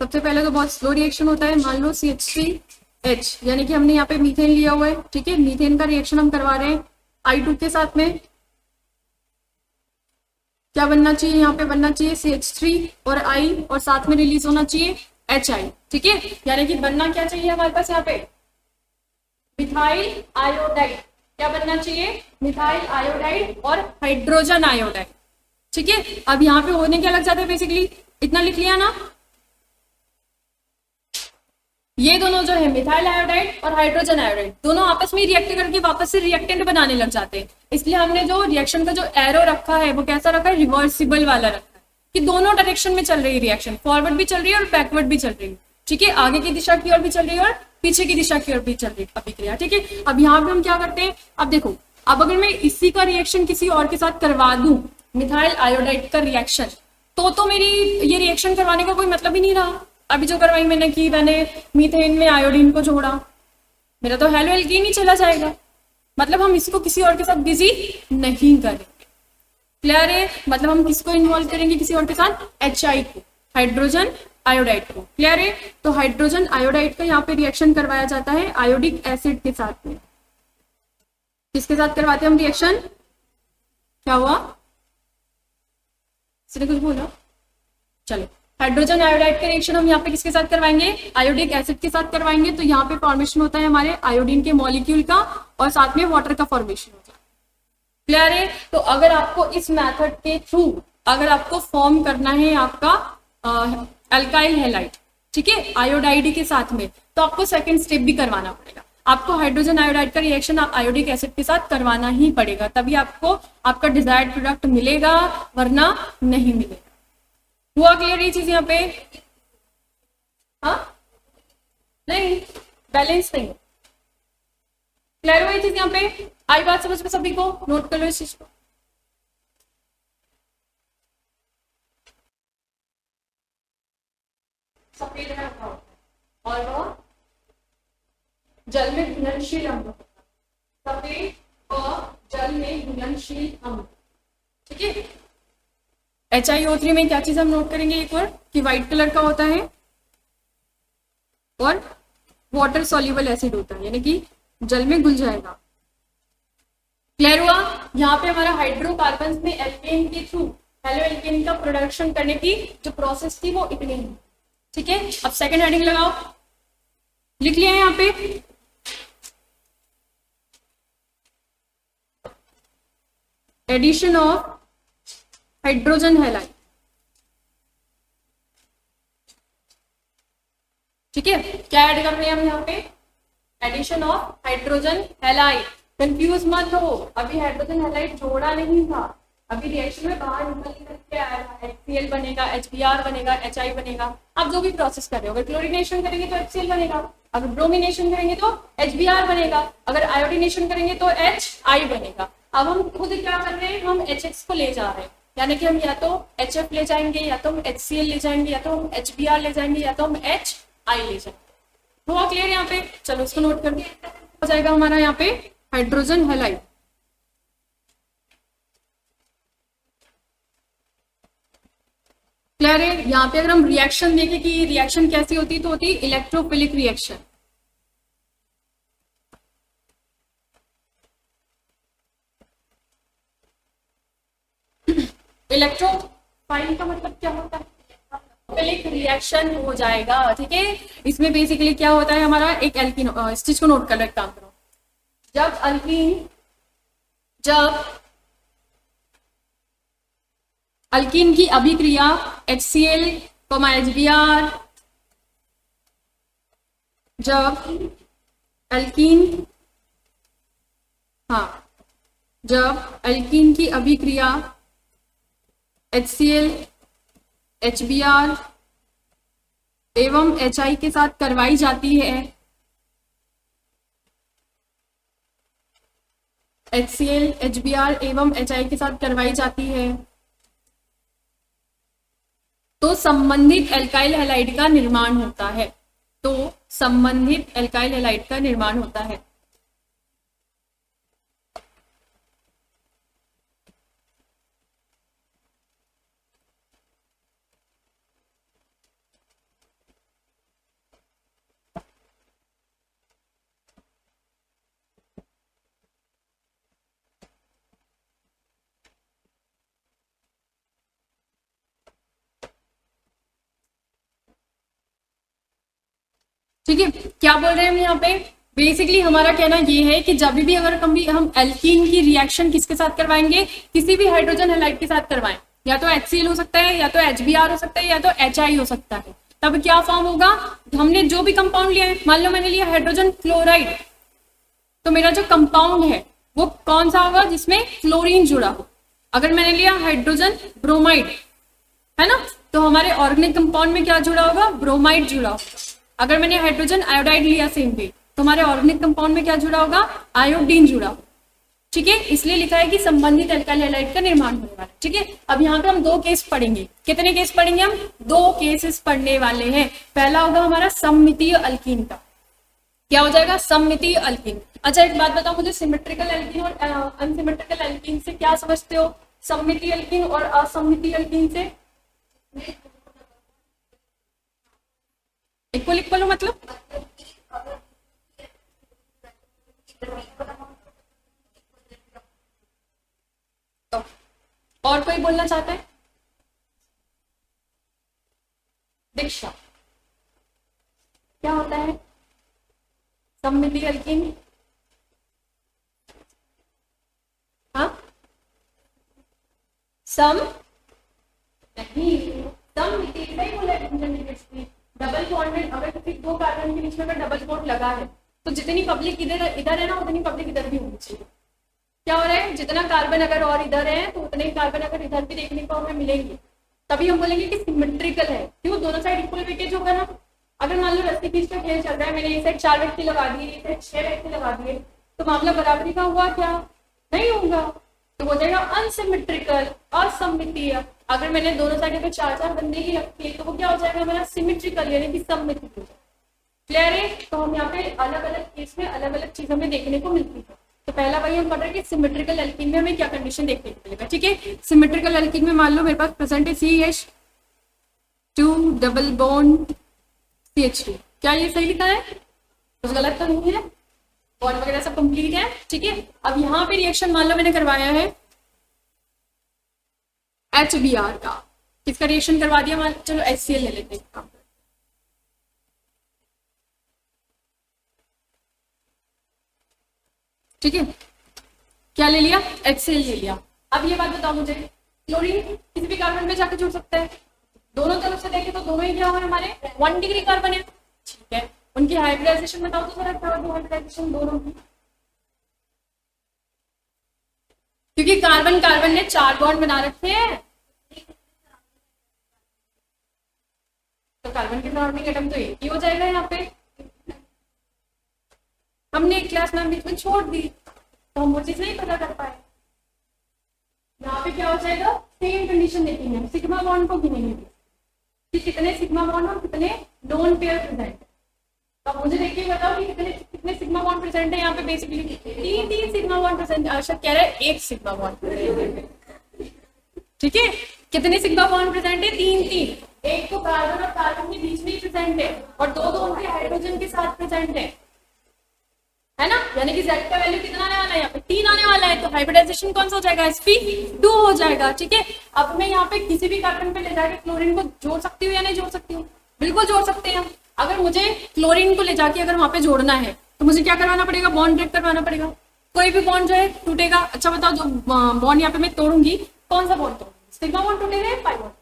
सबसे पहले तो बहुत स्लो रिएक्शन होता है। मान लो CH3H, यानी कि हमने यहाँ पे मीथेन लिया हुआ है, ठीक है, मीथेन का रिएक्शन हम करवा रहे हैं I2 के साथ में। क्या बनना चाहिए? यहाँ पे बनना चाहिए CH3 और I, और साथ में रिलीज होना चाहिए HI। ठीक है, यानी कि बनना क्या चाहिए हमारे पास यहाँ पे? Methyl iodide. क्या बनना चाहिए? मिथाइल आयोडाइड और हाइड्रोजन आयोडाइड। ठीक है, अब यहाँ पे होने क्या लग जाता है बेसिकली, इतना लिख लिया ना, ये दोनों जो है मिथाइल आयोडाइड और हाइड्रोजन आयोडाइड दोनों आपस में रिएक्ट करके वापस से रिएक्टेंट बनाने लग जाते हैं। इसलिए हमने जो रिएक्शन का जो एरो रखा है वो कैसा रखा है, रिवर्सिबल वाला रखा है कि दोनों डायरेक्शन में चल रही है रिएक्शन, फॉरवर्ड भी चल रही है और बैकवर्ड भी चल रही है। ठीक है, आगे की दिशा की ओर भी चल रही है और पीछे की दिशा की ओर भी चल रही है अभिक्रिया। ठीक है, अब यहाँ पे हम क्या करते हैं, अब देखो, अब अगर मैं इसी का रिएक्शन किसी और के साथ करवा दूं, मिथाइल आयोडाइड का रिएक्शन, तो मेरी ये रिएक्शन करवाने का कोई मतलब ही नहीं रहा। अभी जो करवाई मैंने कि मैंने मीथेन में आयोडीन को जोड़ा, मेरा तो हेलो एल्कीन ही चला जाएगा, मतलब हम इसको किसी और के साथ बिजी नहीं करेंगे। क्लियर है, मतलब हम किसको इन्वॉल्व करेंगे किसी और के साथ, HI को, हाइड्रोजन आयोडाइड को। क्लियर है, तो हाइड्रोजन आयोडाइड का यहाँ पे रिएक्शन करवाया जाता है आयोडिक एसिड के साथ में। किसके साथ करवाते हैं हम रिएक्शन, क्या हुआ, किसने कुछ बोला, चलो हाइड्रोजन आयोडाइड का रिएक्शन हम यहाँ पे किसके साथ करवाएंगे, आयोडिक एसिड के साथ करवाएंगे। तो यहाँ पे फॉर्मेशन होता है हमारे आयोडीन के मॉलिक्यूल का और साथ में वाटर का फॉर्मेशन होता है। क्लियर है, तो अगर आपको इस मेथड के थ्रू अगर आपको फॉर्म करना है आपका अल्काइल हैलाइड, ठीक है, आयोडाइड के साथ में, तो आपको सेकंड स्टेप भी करवाना पड़ेगा। आपको हाइड्रोजन आयोडाइड का रिएक्शन आयोडिक एसिड के साथ करवाना ही पड़ेगा, तभी आपको आपका डिजायर्ड प्रोडक्ट मिलेगा, वरना नहीं मिलेगा। हुआ क्लियर ये चीज यहाँ पे, हाँ नहीं बैलेंस नहीं, क्लियर हुआ ये चीज यहाँ पे, आई बात समझ में सभी को, नोट कर लो इस चीज को। सफेद रंग का और वह जल में घुलनशील अम्ल, सफेद और जल में घुलनशील अम्ल। ठीक है, HiO3 में क्या चीज हम नोट करेंगे एक बार, कि व्हाइट कलर का होता है और वाटर सॉल्युबल एसिड होता है, यानी कि जल में घुल जाएगा। क्लियर हुआ, यहाँ पे हमारा हाइड्रोकार्बन में एल्केन के थ्रू हेलो एल्केन का प्रोडक्शन करने की जो प्रोसेस थी वो इतनी ही। ठीक है, अब सेकंड हेडिंग लगाओ, लिख लिया है यहाँ पे, एडिशन ऑफ हाइड्रोजन हैलाइड। ठीक है, क्या ऐड कर रहे हैं हम यहाँ पे, addition of hydrogen halide. Confuse मत हो, अभी हाइड्रोजन हैलाइड जोड़ा नहीं था, अभी रिएक्शन में बाहर निकल के आया था, HCl बनेगा, HBr बनेगा, HI बनेगा। आप जो भी प्रोसेस कर रहे हो, अगर क्लोरीनेशन करेंगे तो HCl बनेगा, अगर ब्रोमिनेशन करेंगे तो HBr बनेगा, अगर आयोडीनेशन करेंगे तो HI बनेगा। अब हम खुद क्या कर रहे हैं, हम HX को ले जा रहे हैं, यानी कि हम या तो HF ले जाएंगे, या तो हम HCl ले जाएंगे, या तो हम HBr ले जाएंगे, या तो हम HI ले जाएंगे। हुआ क्लियर यहाँ पे, चलो इसको नोट कर दिया, हो जाएगा हमारा यहाँ पे हाइड्रोजन हैलाइड। क्लियर है, यहाँ पे अगर हम रिएक्शन देखें कि रिएक्शन कैसी होती है, तो होती है इलेक्ट्रोफिलिक रिएक्शन। इलेक्ट्रोफाइल का मतलब क्या होता है, फिलिक रिएक्शन हो जाएगा। ठीक है, इसमें बेसिकली क्या होता है हमारा, एक एल्कीन, इस चीज को नोट कर लो, एक काम करो, जब अल्कीन की अभिक्रिया HCl, HBr, जब अल्कीन की अभिक्रिया HCl, HBr एवं HI के साथ करवाई जाती है, HCl, HBr एवं HI के साथ करवाई जाती है, तो संबंधित एल्काइल हैलाइड का निर्माण होता है, ठीक है, क्या बोल रहे हैं हम यहाँ पे, बेसिकली हमारा कहना ये है कि जब भी अगर कभी हम एल्कीन की रिएक्शन किसके साथ करवाएंगे, किसी भी हाइड्रोजन हैलाइड के साथ करवाएं, या तो HCl हो सकता है, या तो HBr हो सकता है, या तो HI हो सकता है, तब क्या फॉर्म होगा, हमने जो भी कंपाउंड लिया है, मान लो मैंने लिया हाइड्रोजन क्लोराइड, तो मेरा जो कंपाउंड है वो कौन सा होगा, जिसमें क्लोरीन जुड़ा हो। अगर मैंने लिया हाइड्रोजन ब्रोमाइड, है ना, तो हमारे ऑर्गेनिक कंपाउंड में क्या जुड़ा होगा, ब्रोमाइड जुड़ा होगा। अगर मैंने हाइड्रोजन आयोडाइड लिया सेम वे, तो हमारे ऑर्गेनिक कंपाउंड में क्या जुड़ा होगा, आयोडीन जुड़ा होगा। ठीक है, इसलिए लिखा है कि संबंधित एल्काइल हैलाइड का निर्माण होने वाला है। ठीक है, अब यहाँ पे हम 2 केस पढ़ेंगे। कितने केस पढ़ेंगे हम, 2 केसेस पढ़ने वाले हैं। पहला होगा हमारा सममितीय अल्कीन का, क्या हो जाएगा, सममितीय अल्कीन। अच्छा एक बात बताओ मुझे, सिमेट्रिकल एल्कीन और अनसिमेट्रिकल एल्कीन से क्या समझते हो, सममितीय अल्कीन और असममितीय अल्कीन से इक्वल इक्वल हो मतलब, तो और कोई बोलना चाहता है, दीक्षा क्या होता है सममितीय अल्कीन, हाँ सम नहीं, सममितीय नहीं बोला, डबल बॉन्डेड, अगर किसी 2 कार्बन के बीच में अगर डबल बॉन्ड लगा है तो जितनी पब्लिक इधर इधर है ना, उतनी पब्लिक इधर भी होनी चाहिए। क्या हो रहा है, जितना कार्बन अगर और इधर है तो उतने ही कार्बन अगर इधर भी देखने को हमें मिलेंगे, तभी हम बोलेंगे कि सिमेट्रिकल है, क्यों, दोनों साइड इक्वल वेटेज होगा ना। अगर मान लो रस्सी खींच का खेल चल रहा है, मैंने ये साइड 4 व्यक्ति लगा दिए, ये साइड 6 व्यक्ति लगा दिए, तो मामला बराबरी का हुआ क्या, नहीं होगा, तो हो जाएगा अनसिमेट्रिकल, असममितीय। अगर मैंने दोनों साइड पे 4-4 बंदे ही रखे तो वो क्या हो जाएगा हमारा, सिमेट्रिकल यानी कि सममितीय। क्लियर है, तो हम यहाँ पे अलग अलग केस में अलग अलग चीज हमें देखने को मिलती है। तो पहला भाई हम पढ़ रहे हैं कि सिमेट्रिकल एल्कीन में हमें क्या कंडीशन देखने को मिलेगा। ठीक है, सिमेट्रिकल एल्कीन में मान लो मेरे पास प्रेजेंट है CH2 डबल बॉन्ड CH2, क्या ये सही लिखा है, कुछ गलत तो नहीं है, बॉन्ड वगैरह सब कंप्लीट है। ठीक है, अब यहाँ पे रिएक्शन मान लो मैंने करवाया है HBr का, किसका रिएक्शन करवा दिया, मान चलो HCl ले लेते हैं। ठीक है, क्या ले लिया, HCl ले लिया। अब ये बात बताओ मुझे, क्लोरीन किसी भी कार्बन में जाकर जुड़ सकता है, दोनों तरफ से देखें तो दोनों ही क्या हो हमारे 1 डिग्री कार्बन है। ठीक है, उनकी हाइब्रिडाइजेशन बताओ तो जरा, हाइब्रिडाइजेशन दोनों की, क्योंकि कार्बन कार्बन ने 4 बॉन्ड बना रखे हैं, तो कार्बन के सराउंडिंग एटम तो एक ही हो जाएगा। यहाँ पे हमने एक क्लास में बीच में छोड़ दी तो हम वो चीज नहीं पता कर पाए। यहाँ पे क्या हो जाएगा, सेम कंडीशन देखेंगे, सिग्मा बॉन्ड को गिनेंगे कि कितने सिग्मा बॉन्ड और कितने लोन पेयर प्रेजेंट है। तो मुझे देखिए बताओ कि कितने कितने सिग्मा बॉन्ड प्रेजेंट है यहाँ पे, basically 3 sigma bond present, Arshad कह रहा है 1 सिग्मा बॉन्ड। ठीक है, कितने सिग्मा बॉन्ड प्रेजेंट है, 3, एक तो कार्बन और कार्बन के बीच में ही प्रेजेंट है और 2 उनके हाइड्रोजन के साथ प्रेजेंट है ना, यानी कि Z का वैल्यू कितना आने वाला है, यहाँ पे 3 आने वाला है, तो हाइब्रिडाइजेशन कौन सा हो जाएगा, sp2 हो जाएगा। ठीक है, अब मैं यहाँ पे किसी भी कार्बन पे ले जाके क्लोरीन को जोड़ सकती हूँ या नहीं जोड़ सकती हूँ, बिल्कुल जोड़ सकते हैं हम। अगर मुझे क्लोरीन को ले जाके अगर वहां पे जोड़ना है तो मुझे क्या करवाना पड़ेगा, बॉन्ड ब्रेक करवाना पड़ेगा, कोई भी बॉन्ड जो है टूटेगा। अच्छा बताओ, जो बॉन्ड यहाँ पे मैं तोड़ूंगी, कौन सा बॉन्ड तोड़ूंगी, सिग्मा बॉन्ड टूटेगा या पाई बॉन्ड,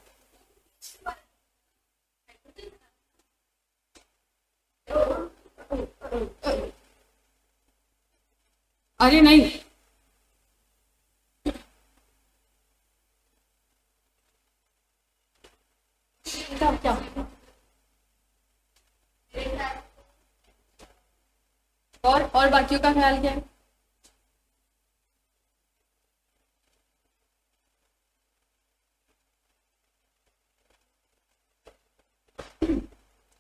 अरे नहीं, क्या और बाकियों का ख्याल क्या है,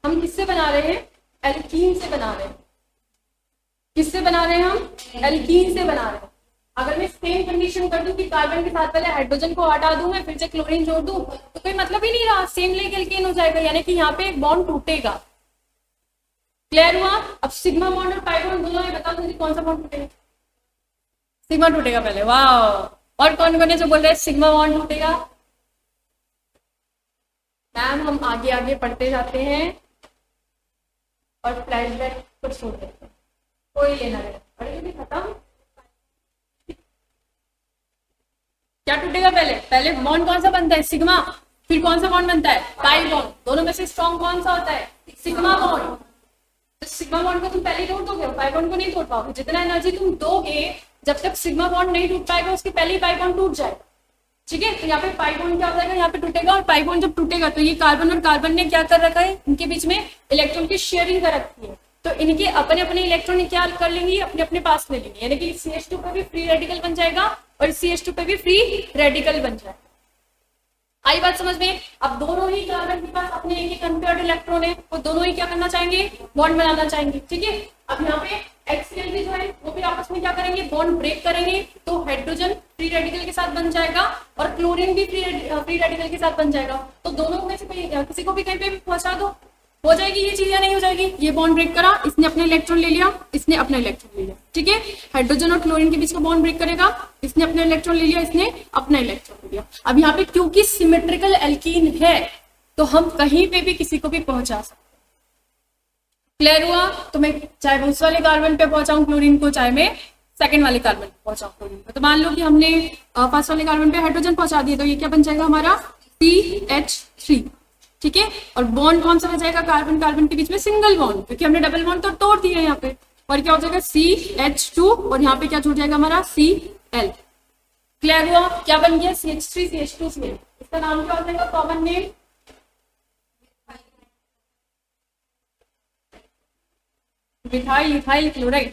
हम किससे बना रहे हैं, एल्कीन से बना रहे हैं, किससे बना रहे हैं हम, एल्कीन से बना रहे हैं। अगर मैं सेम कंडीशन कर दूं कि कार्बन के साथ पहले हाइड्रोजन को हटा दूं मैं, फिर से क्लोरीन जोड़ दूं, तो कोई मतलब ही नहीं रहा, सेम लेके एल्कीन हो जाएगा, यानी कि यहाँ पे एक बॉन्ड टूटेगा। क्लियर हुआ, अब सिग्मा बॉन्ड और पाई बॉन्ड दोनों में बताओ मुझे कौन सा बॉन्ड टूटेगा, सिग्मा टूटेगा पहले, वाह। और कौन कौन है जो बोल रहे हैं सिग्मा बॉन्ड टूटेगा, मैम हम आगे आगे पढ़ते जाते हैं और फ्लैशबैक को छोड़ देते हैं, कोई लेना नहीं, पढ़ेगी खत्म। क्या टूटेगा पहले, पहले बॉन्ड कौन सा बनता है, सिग्मा, फिर कौन सा बॉन्ड बनता है? Pi bond. दोनों में से स्ट्रॉन्ग कौन सा होता है? Sigma bond. तो सिग्मा बॉन्ड को तुम पहले तोड़ दोगे, पाई बॉन्ड को नहीं तोड़ पाओगे। जितना एनर्जी तुम दोगे, जब तक सिग्मा बॉन्ड नहीं टूट पाएगा उसके पहले ही पाई बॉन्ड टूट जाएगा। ठीक है, तो यहाँ पे पाई बॉन्ड क्या हो जाएगा, यहाँ पे टूटेगा, और पाई बॉन्ड जब टूटेगा तो ये कार्बन और कार्बन ने क्या कर रखा है, इनके बीच में इलेक्ट्रॉन की शेयरिंग कर रखी है। तो इनके अपने अपने इलेक्ट्रॉन क्या कर लेंगे, अपने अपने पास ले लेंगे, यानी कि CH2 पे भी फ्री रेडिकल बन जाएगा और CH2 पे भी फ्री रेडिकल बन जाएगा। आई बात समझ में? अब दोनों ही कार्बन के पास अपने एक अनपेयर्ड इलेक्ट्रॉन है, वो दोनों ही क्या करना चाहेंगे, बॉन्ड बनाना चाहेंगे। ठीक है, अब यहाँ पे HCl भी जो है वो भी आपस में क्या करेंगे, बॉन्ड ब्रेक करेंगे। तो हाइड्रोजन फ्री रेडिकल के साथ बन जाएगा और क्लोरीन भी फ्री रेडिकल के साथ बन जाएगा। तो दोनों में से किसी को भी कहीं पे भी पहुंचा दो, हो जाएगी ये चीज या नहीं हो जाएगी। ये बॉन्ड ब्रेक करा, इसने अपने इलेक्ट्रॉन ले लिया, इसने अपना इलेक्ट्रॉन ले लिया। ठीक है, हाइड्रोजन और क्लोरीन के बीच का बॉन्ड ब्रेक करेगा, इसने अपना इलेक्ट्रॉन ले लिया, इसने अपना इलेक्ट्रॉन ले लिया। अब यहाँ पे क्योंकि सिमेट्रिकल एल्कीन है तो हम कहीं पे भी किसी को भी पहुंचा सकते। क्लियर हुआ? तो मैं चाहे उस वाले कार्बन पे पहुंचाऊं क्लोरीन को, चाहे मैं सेकंड वाले कार्बन पे पहुंचाऊं क्लोरीन को। तो मान लो कि हमने फर्स्ट वाले कार्बन पे हाइड्रोजन पहुंचा दिया, तो ये क्या बन जाएगा हमारा CH3। ठीक है, और बॉन्ड कौन सा हो जाएगा, कार्बन कार्बन के बीच में सिंगल बॉन्ड, क्योंकि हमने डबल बॉन्ड तो तोड़ दिया यहाँ पे। और क्या हो जाएगा CH2, और यहाँ पे क्या जुड़ जाएगा हमारा Cl। क्लियर हुआ? क्या बन गया, CH3 CH2 Cl। इसका नाम क्या हो जाएगा, common name methyl ethyl chloride.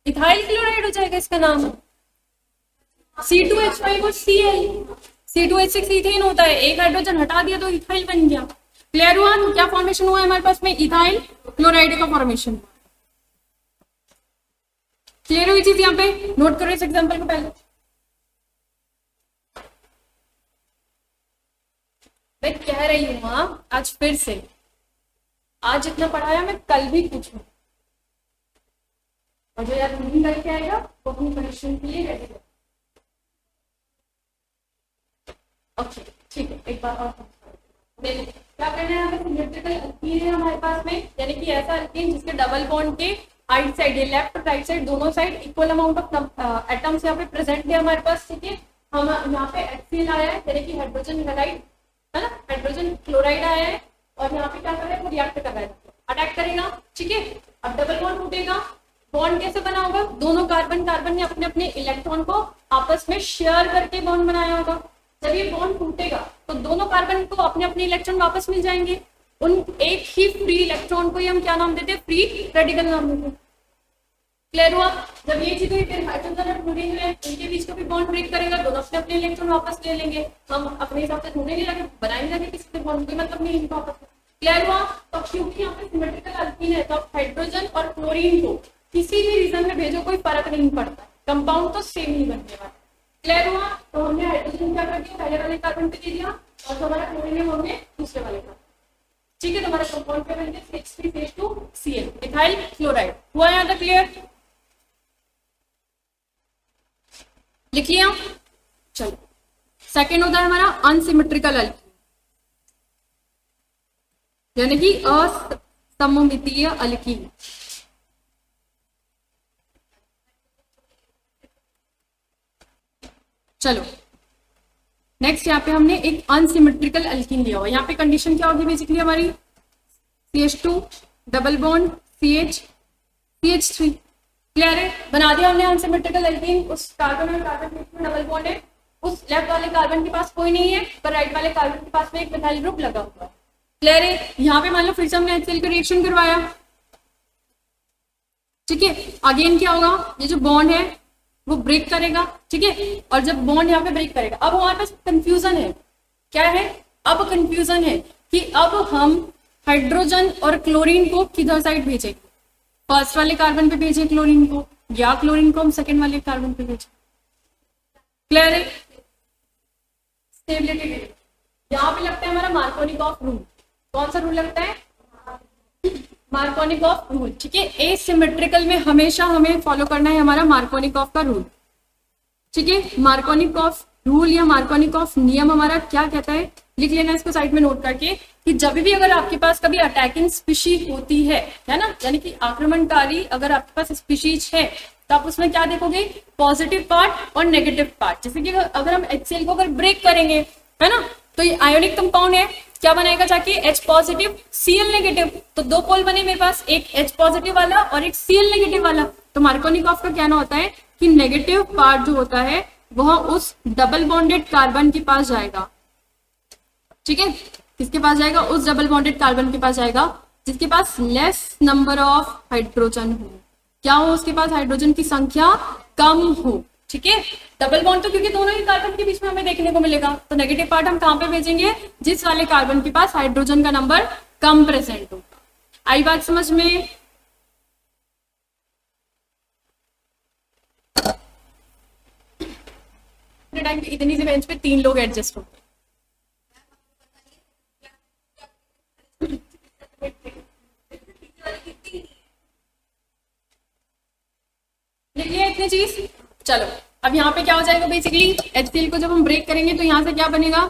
Ethyl chloride हो जाएगा इसका नाम। C2H5 और Cl, C2H6 इथेन होता है, एक हाइड्रोजन हटा दिया तो इथाइल बन गया। क्लियर हुआ? तो क्या फॉर्मेशन हुआ हमारे पास में, इथाइल क्लोराइड का फॉर्मेशन। क्लियर हुई चीज यहाँ पे? नोट करो इस एग्जांपल को पहले। मैं कह रही हूँ आज फिर से, आज जितना पढ़ाया मैं कल भी पूछूं, और जो यार नहीं करके आएगा वो अपनी परीक्षा के लिए रेडी है। ओके ठीक है, एक बार और देखो क्या करना है, हमें सिमेट्रिकल एल्कीन है हमारे पास में, यानी कि ऐसा एल्कीन जिसके डबल बॉन्ड के राइट साइड, ये लेफ्ट और राइट साइड दोनों side equal amount of atoms यहाँ पे प्रेजेंट है हमारे पास। ठीक है, हम यहाँ पे HCl आया है, यानी कि हाइड्रोजन हैलाइड है ना, हाइड्रोजन क्लोराइड आया है, और यहाँ पे क्या कर रहा है, वो रिएक्ट कर रहा है, अटैक करेगा। ठीक है, अब डबल बॉन्ड टूटेगा, बॉन्ड कैसे बना होगा, दोनों कार्बन कार्बन ने अपने अपने इलेक्ट्रॉन को आपस में शेयर करके बॉन्ड बनाया होगा। जब ये बॉन्ड टूटेगा तो दोनों कार्बन को अपने अपने इलेक्ट्रॉन वापस मिल जाएंगे। उन एक ही फ्री इलेक्ट्रॉन को ही हम क्या नाम देते हैं, फ्री रेडिकल नाम देते हैं। क्लियर हुआ? जब ये चीज हुई फिर हाइड्रोजन और क्लोरीन है, इनके बीच को भी बॉन्ड ब्रेक करेगा, दोनों अपने अपने इलेक्ट्रॉन वापस ले लेंगे। हम अपने हिसाब से ढूंढने नहीं लगे, बनाने लगे, किसी से बॉन्ड कोई मतलब नहीं इनको आपस में। क्लियर हुआ? तो क्योंकि यहाँ पे सिमेट्रिकल एल्कीन है तो हाइड्रोजन और क्लोरीन को किसी भी रीजन में भेजो कोई फर्क नहीं पड़ता, कंपाउंड तो सेम ही बनने वाला। क्लियर हुआ? तो हमने हाइड्रोजन क्या कर दिया, पहले वाले कार्बन पे दे दिया, और जो हमारा क्लोरीन है हमने दूसरे वाले कार्बन। ठीक है, तो हमारा कंपाउंड पे बन गया CH3CH2Cl, इथाइल क्लोराइड। हुआ यहाँ तक क्लियर? लिख लिया? चलो, सेकेंड होता है हमारा अनसिमेट्रिकल एल्कीन, यानी कि असममितीय एल्कीन। चलो नेक्स्ट, यहाँ पे हमने एक अनसिमेट्रिकल एल्कीन लिया हुआ। यहाँ पे कंडीशन क्या होगी बेसिकली हमारी, CH2 double bond CH CH3। Clear है? बना दिया हमने अनसिमेट्रिकल एल्कीन। उस कार्बन और कार्बन के बीच में डबल बॉन्ड है, उस लेफ्ट वाले कार्बन के पास कोई नहीं है, पर राइट वाले कार्बन के पास में एक मिथाइल ग्रुप लगा हुआ है। क्लियर है? यहाँ पे मान लो फिर से हमने HCl का रिएक्शन करवाया। ठीक है, अगेन क्या होगा, ये जो बॉन्ड है वो ब्रेक करेगा। ठीक है, और जब बॉन्ड यहाँ पे ब्रेक करेगा, अब हमारे पास कंफ्यूजन है। क्या है? अब कंफ्यूजन है कि अब हम हाइड्रोजन और क्लोरीन को किधर साइड भेजेंगे, फर्स्ट वाले कार्बन पे भेजें क्लोरीन को, या क्लोरीन को हम सेकेंड वाले कार्बन पे भेजें। क्लियर है? स्टेबिलिटी यहाँ पे लगता है हमारा मार्कोनिकॉफ रूल। कौन सा रूल लगता है? Markovnikov rule. ठीक है, एसिमेट्रिकल में हमेशा हमें फॉलो करना है हमारा मार्कोनिकॉफ का रूल। ठीक है, मार्कोनिकॉफ रूल या मार्कोनिकॉफ नियम हमारा क्या कहता है, लिख लेना इसको साइड में नोट करके, कि जब भी अगर आपके पास कभी अटैकिंग स्पीशीज होती है ना, यानी कि आक्रमणकारी अगर आपके पास स्पीशीज है, तो आप उसमें क्या देखोगे, पॉजिटिव पार्ट और नेगेटिव पार्ट। जैसे कि अगर हम HCl को अगर ब्रेक करेंगे, है ना, तो ये आयोनिक कंपाउंड है, क्या बनाएगा जाके H पॉजिटिव Cl नेगेटिव। तो दो पोल बने मेरे पास, एक H पॉजिटिव वाला और एक Cl नेगेटिव वाला। तो मार्कोनिकॉफ का कहना होता है कि नेगेटिव पार्ट जो होता है वह उस डबल बॉन्डेड कार्बन के पास जाएगा। ठीक है, किसके पास जाएगा? उस डबल बॉन्डेड कार्बन के पास जाएगा जिसके पास लेस नंबर ऑफ हाइड्रोजन हो। क्या हो? उसके पास हाइड्रोजन की संख्या कम हो। ठीक है, डबल बॉन्ड तो क्योंकि दोनों ही कार्बन के बीच में हमें देखने को मिलेगा, तो नेगेटिव पार्ट हम कहां पे भेजेंगे? जिस वाले कार्बन के पास हाइड्रोजन का नंबर कम प्रेजेंट हो। आई बात समझ में? टाइम पे इतनी सी बेंच पे 3 लोग एडजस्ट हो। लिखिए इतनी चीज। चलो अब यहाँ पे क्या हो जाएगा? बेसिकली HCl को जब हम ब्रेक करेंगे तो यहाँ से क्या बनेगा?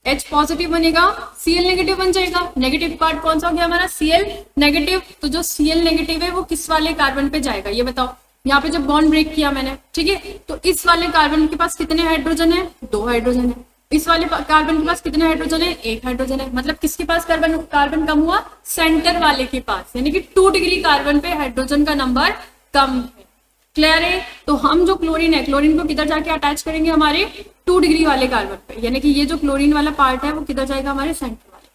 H पॉजिटिव बनेगा, Cl नेगेटिव बन जाएगा। नेगेटिव पार्ट कौन सा हो गया हमारा? Cl negative. तो जो Cl नेगेटिव है वो किस वाले कार्बन पे जाएगा ये बताओ। यहाँ पे जब बॉन्ड ब्रेक किया मैंने, ठीक है, तो इस वाले कार्बन के पास कितने हाइड्रोजन है? 2 हाइड्रोजन है। इस वाले कार्बन के पास कितने हाइड्रोजन है? 1 हाइड्रोजन है। मतलब किसके पास कार्बन कम हुआ? सेंटर वाले के पास, यानी कि 2 डिग्री कार्बन पे हाइड्रोजन का नंबर कम है। क्लियर है? तो हम जो क्लोरीन है, क्लोरीन को किधर जाके अटैच करेंगे? हमारे 2 डिग्री वाले कार्बन पे, यानी कि ये जो क्लोरीन वाला पार्ट है वो किधर जाएगा? हमारे सेंटर वाले।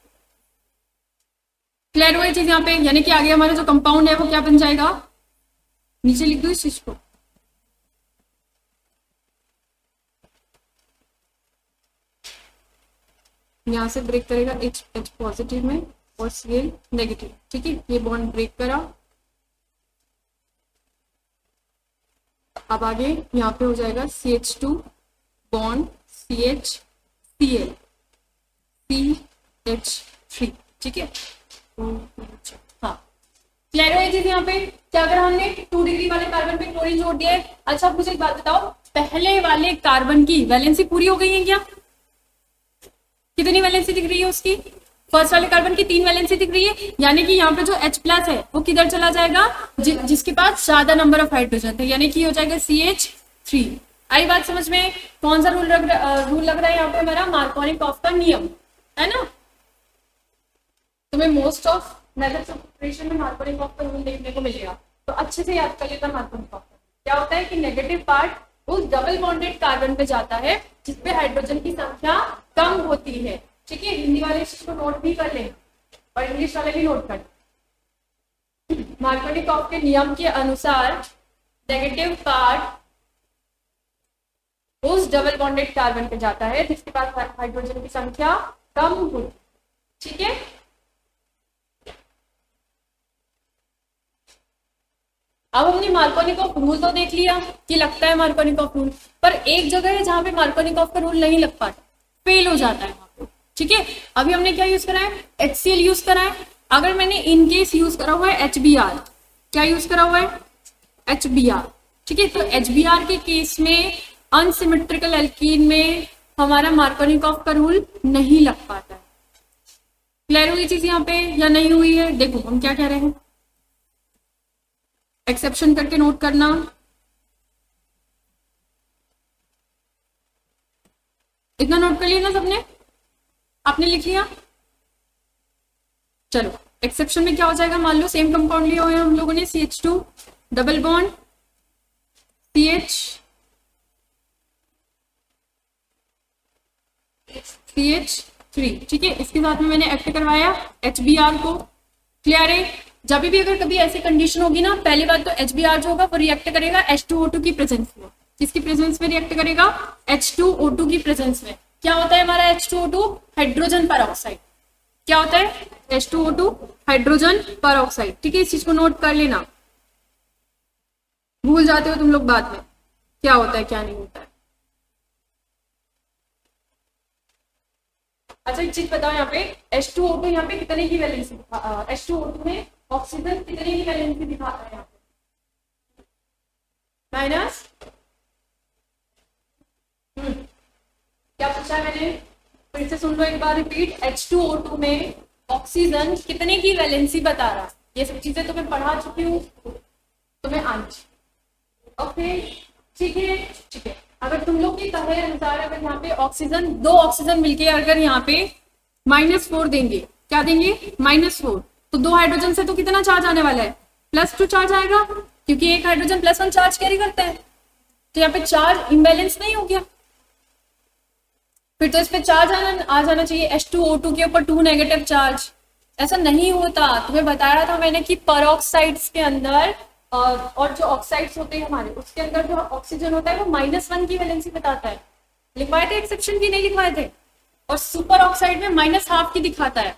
क्लियर हुआ ये चीज यहाँ पे? यानी कि आगे हमारा जो कंपाउंड है वो क्या बन जाएगा? नीचे लिख दो इस चीज को। यहां से ब्रेक करेगा H पॉजिटिव में और Cl नेगेटिव। ठीक है, ये बॉन्ड ब्रेक करा। अब आगे यहाँ पे हो जाएगा CH2 बॉन्ड CH CH3। ठीक है, हाँ क्लियर है चीज यहाँ पे? क्या अगर हमने 2 डिग्री वाले कार्बन पे क्लोरीन जोड़ दिया है। अच्छा मुझे एक बात बताओ, पहले वाले कार्बन की वैलेंसी पूरी हो गई है क्या? कितनी वैलेंसी दिख रही है उसकी? फर्स्ट वाले कार्बन की 3 वैलेंसी दिख रही है, यानी कि यहाँ पे जो H प्लस है वो किधर चला जाएगा? जिसके पास ज्यादा नंबर ऑफ हाइड्रोजन थे, यानी कि हो जाएगा CH3। आई बात समझ में? कौन सा रूल लग रहा है यहाँ पे? हमारा मार्कोनिकॉफ का नियम है ना। तुम्हें most of methods of operation में मार्कोनिकॉफ का रूल देखने को मिलेगा, तो अच्छे से याद कर लेता। मार्कोनिकॉफ क्या होता है कि नेगेटिव पार्ट उस डबल बॉन्डेड कार्बन पे जाता है जिसपे हाइड्रोजन की संख्या कम होती है। ठीक है, हिंदी वाले इस चीज को नोट भी कर लें और इंग्लिश वाले भी नोट कर लें। मार्कोनिकॉफ के नियम के अनुसार नेगेटिव पार्ट उस डबल बॉन्डेड कार्बन पे जाता है जिसके पास हाइड्रोजन की संख्या कम होती। ठीक है, अब हमने मार्कोनिकॉफ रूल तो देख लिया कि लगता है मार्कोनिकॉफ रूल, पर एक जगह है जहां पे मार्कोनिकॉफ का रूल नहीं लग पाता, फेल हो जाता है। ठीक है, अभी हमने क्या यूज करा है? HCl यूज करा है। अगर मैंने इन केस यूज करा हुआ है HBr, क्या यूज करा हुआ है? HBr। ठीक है, तो HBr के केस में अनसिमेट्रिकल एल्कीन में हमारा मार्कोनिकॉफ का रूल नहीं लग पाता है। क्लियर हुई चीज यहाँ पे या नहीं हुई है? देखो हम क्या कह रहे हैं, एक्सेप्शन करके नोट करना। इतना नोट कर लिया ना सबने? आपने लिख लिया? चलो एक्सेप्शन में क्या हो जाएगा? मान लो सेम कंपाउंड लिया हुआ है हम लोगों ने, CH2 डबल बॉन्ड CH3। ठीक है, इसके साथ में मैंने एक्ट करवाया HBr को। क्लियर है? जब भी अगर कभी ऐसी कंडीशन होगी ना, पहली बात तो HBr जो होगा वो रिएक्ट करेगा H2O2 की प्रेजेंस में। किसकी प्रेजेंस में रिएक्ट करेगा? H2O2 की प्रेजेंस में। क्या होता है हमारा H2O2? Hydrogen peroxide. क्या होता है? H2O2 hydrogen peroxide. ठीक है, इस चीज को नोट कर लेना, भूल जाते हो तुम लोग बाद में क्या होता है क्या नहीं होता है। अच्छा एक चीज बताओ, यहाँ पे H2O2 यहाँ पे कितने की वैलेंसी H2O2 में ऑक्सीजन कितने की वैलेंसी दिखाता है? यहाँ पे माइनस। क्या पूछा है मैंने? फिर से सुन लो एक बार रिपीट। H2O2 में ऑक्सीजन कितने की वैलेंसी बता रहा है? ये सब चीजें तो मैं पढ़ा चुकी हूँ, तुम्हें आनी। ओके ठीक है, ठीक है। अगर तुम लोग के कहे अनुसार अगर यहाँ पे ऑक्सीजन, 2 ऑक्सीजन मिलके अगर यहाँ पे -4 देंगे, क्या देंगे, -4, तो 2 हाइड्रोजन से तो कितना चार्ज आने वाला है, +2 चार्ज आएगा, क्योंकि एक हाइड्रोजन +1 चार्ज कैरी करता है। तो यहाँ पे चार्ज इम्बैलेंस नहीं हो गया, फिर तो इस पे चार्ज आ जाना चाहिए, H2O2 के ऊपर 2 नेगेटिव चार्ज। ऐसा नहीं होता, तुम्हें बताया था मैंने कि परऑक्साइड्स के अंदर और जो ऑक्साइड्स होते हैं हमारे, उसके अंदर जो ऑक्सीजन होता है वो -1 की वैलेंसी बताता है। लिखवाए थे एक्सेप्शन की, नहीं लिखवाए थे? और सुपर ऑक्साइड में -1/2 की दिखाता है।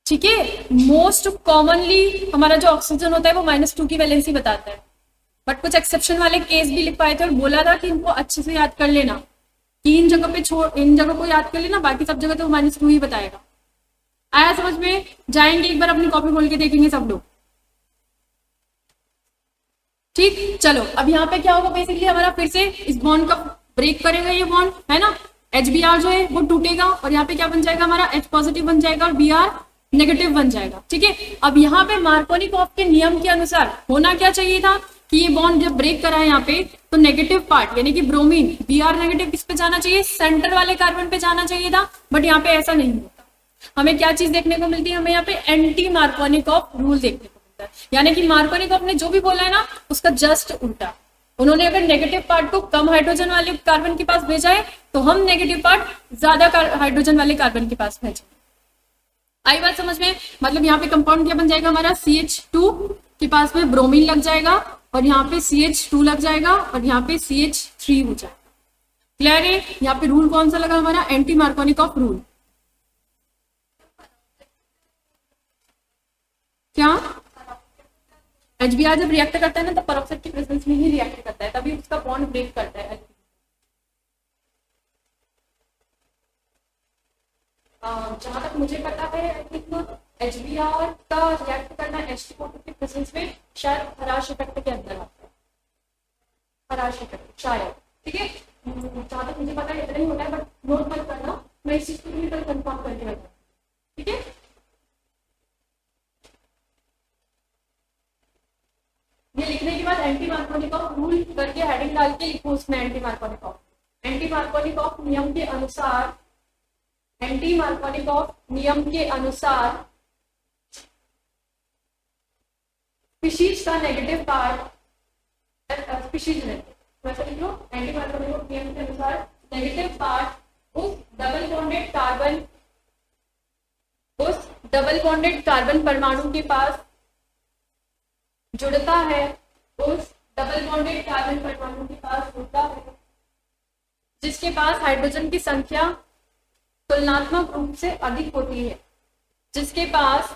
ठीक है, मोस्ट कॉमनली हमारा जो ऑक्सीजन होता है वो -2 की वैलेंसी बताता है, बट कुछ एक्सेप्शन वाले केस भी लिख पाए थे और बोला था कि इनको अच्छे से याद कर लेना, कि इन जगह पे इन जगह को याद कर लेना, बाकी सब जगह तो -2 ही बताएगा। आया समझ में? जाएंगे एक बार अपनी कॉपी खोल के देखेंगे सब लोग। ठीक, चलो अब यहाँ पे क्या होगा, बेसिकली हमारा फिर से इस बॉन्ड का ब्रेक करेगा ये बॉन्ड, है ना, HBr जो है वो टूटेगा और यहाँ पे क्या बन जाएगा हमारा, H पॉजिटिव बन जाएगा और Br नेगेटिव बन जाएगा। ठीक है, अब यहाँ पे मार्कोनिकॉफ के नियम के अनुसार होना क्या चाहिए था कि ये बॉन्ड जब ब्रेक करा है यहाँ पे, तो नेगेटिव पार्ट यानी कि ब्रोमीन Br नेगेटिव किस पे जाना चाहिए, सेंटर वाले कार्बन पे जाना चाहिए था, बट यहाँ पे ऐसा नहीं होता। हमें क्या चीज देखने को मिलती है, हमें यहाँ पे एंटी मार्कोनिकॉफ रूल देखने को मिलता है, यानी कि मार्कोनिकॉफ ने जो भी बोला है ना उसका जस्ट उल्टा। उन्होंने अगर नेगेटिव पार्ट को कम हाइड्रोजन वाले कार्बन के पास भेजा है, तो हम नेगेटिव पार्ट ज्यादा हाइड्रोजन वाले कार्बन के पास भेजें। आई बात समझ में? मतलब यहाँ पे कंपाउंड क्या बन जाएगा हमारा, CH2 के पास में ब्रोमीन लग जाएगा और यहाँ पे CH2 लग जाएगा और यहाँ पे CH3 हो जाएगा। क्लियर है? यहाँ पे रूल कौन सा लगा हमारा, एंटी मार्कोनिकॉफ रूल। क्या HBr जब रिएक्ट करता है ना, तो परऑक्साइड की प्रेजेंस में ही रिएक्ट करता है, तभी उसका बॉन्ड ब्रेक करता है। जहां तक मुझे पता है, HBr का रिएक्ट करना H2O2 की प्रेजेंस में शायद हराश इफेक्ट के अंदर आता है, हराश इफेक्ट शायद। ठीक है, जहां तक मुझे पता है इतना ही होता है, बट नोट मत करना, मैं इस चीज को भी कल कंफर्म करके रखूंगा। ठीक है, ये लिखने के बाद एंटी मार्कोनिकॉफ रूल करके हेडिंग डाल के लिखो उसमें एंटी मार्कोनिकॉफ। एंटी मार्कोनिकॉफ नियम के अनुसार, एंटी मार्कोनिकॉफ नियम के अनुसार स्पीशीज का नेगेटिव पार्ट, स्पीशीज में वैसे लिख लो, एंटी मार्कोनिकॉफ नियम के अनुसार नेगेटिव पार्ट उस डबल बॉन्डेड कार्बन परमाणु के पास जुड़ता है, उस डबल बॉन्डेड कार्बन परमाणु के पास जुड़ता है जिसके पास हाइड्रोजन की संख्या तुलनात्मक रूप से अधिक होती है, जिसके पास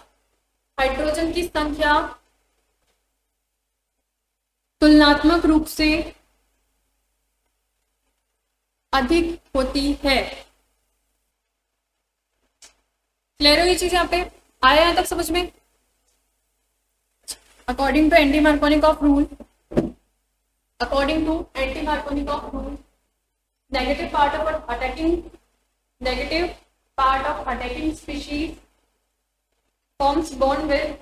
हाइड्रोजन की संख्या तुलनात्मक रूप से अधिक होती है। क्लियर हो ये चीज? यहाँ पे आया यहाँ तक समझ में? According to anti-Markovnikov rule, negative part of attacking species forms bond with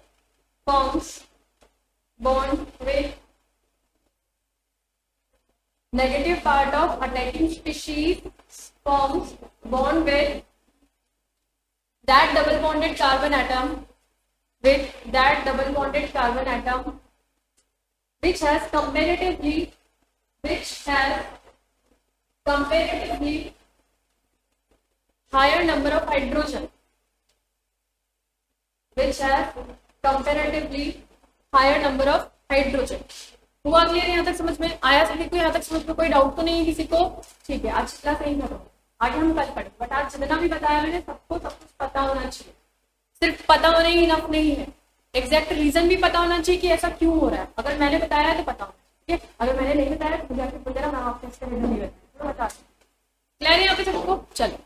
negative part of attacking species forms bond with that double bonded carbon atom which has comparatively higher number of hydrogen, हुआ clear? यहाँ तक समझ में आया सभी को? यहाँ तक समझ में कोई डाउट तो नहीं है किसी को? ठीक है, आज क्लास यही खत्म, आगे हम कल पढ़ेंगे, बट आज जितना भी बताया मैंने सबको सब कुछ पता होना चाहिए। सिर्फ पता होना ही इनफ नहीं है, एग्जैक्ट रीजन भी पता होना चाहिए कि ऐसा क्यों हो रहा है। अगर मैंने बताया तो पता होना चाहिए, ठीक है? अगर मैंने नहीं बताया तो मुझे मैं आपको इसका रीजन नहीं बता। क्लियर है यहाँ पे सबको? चलो।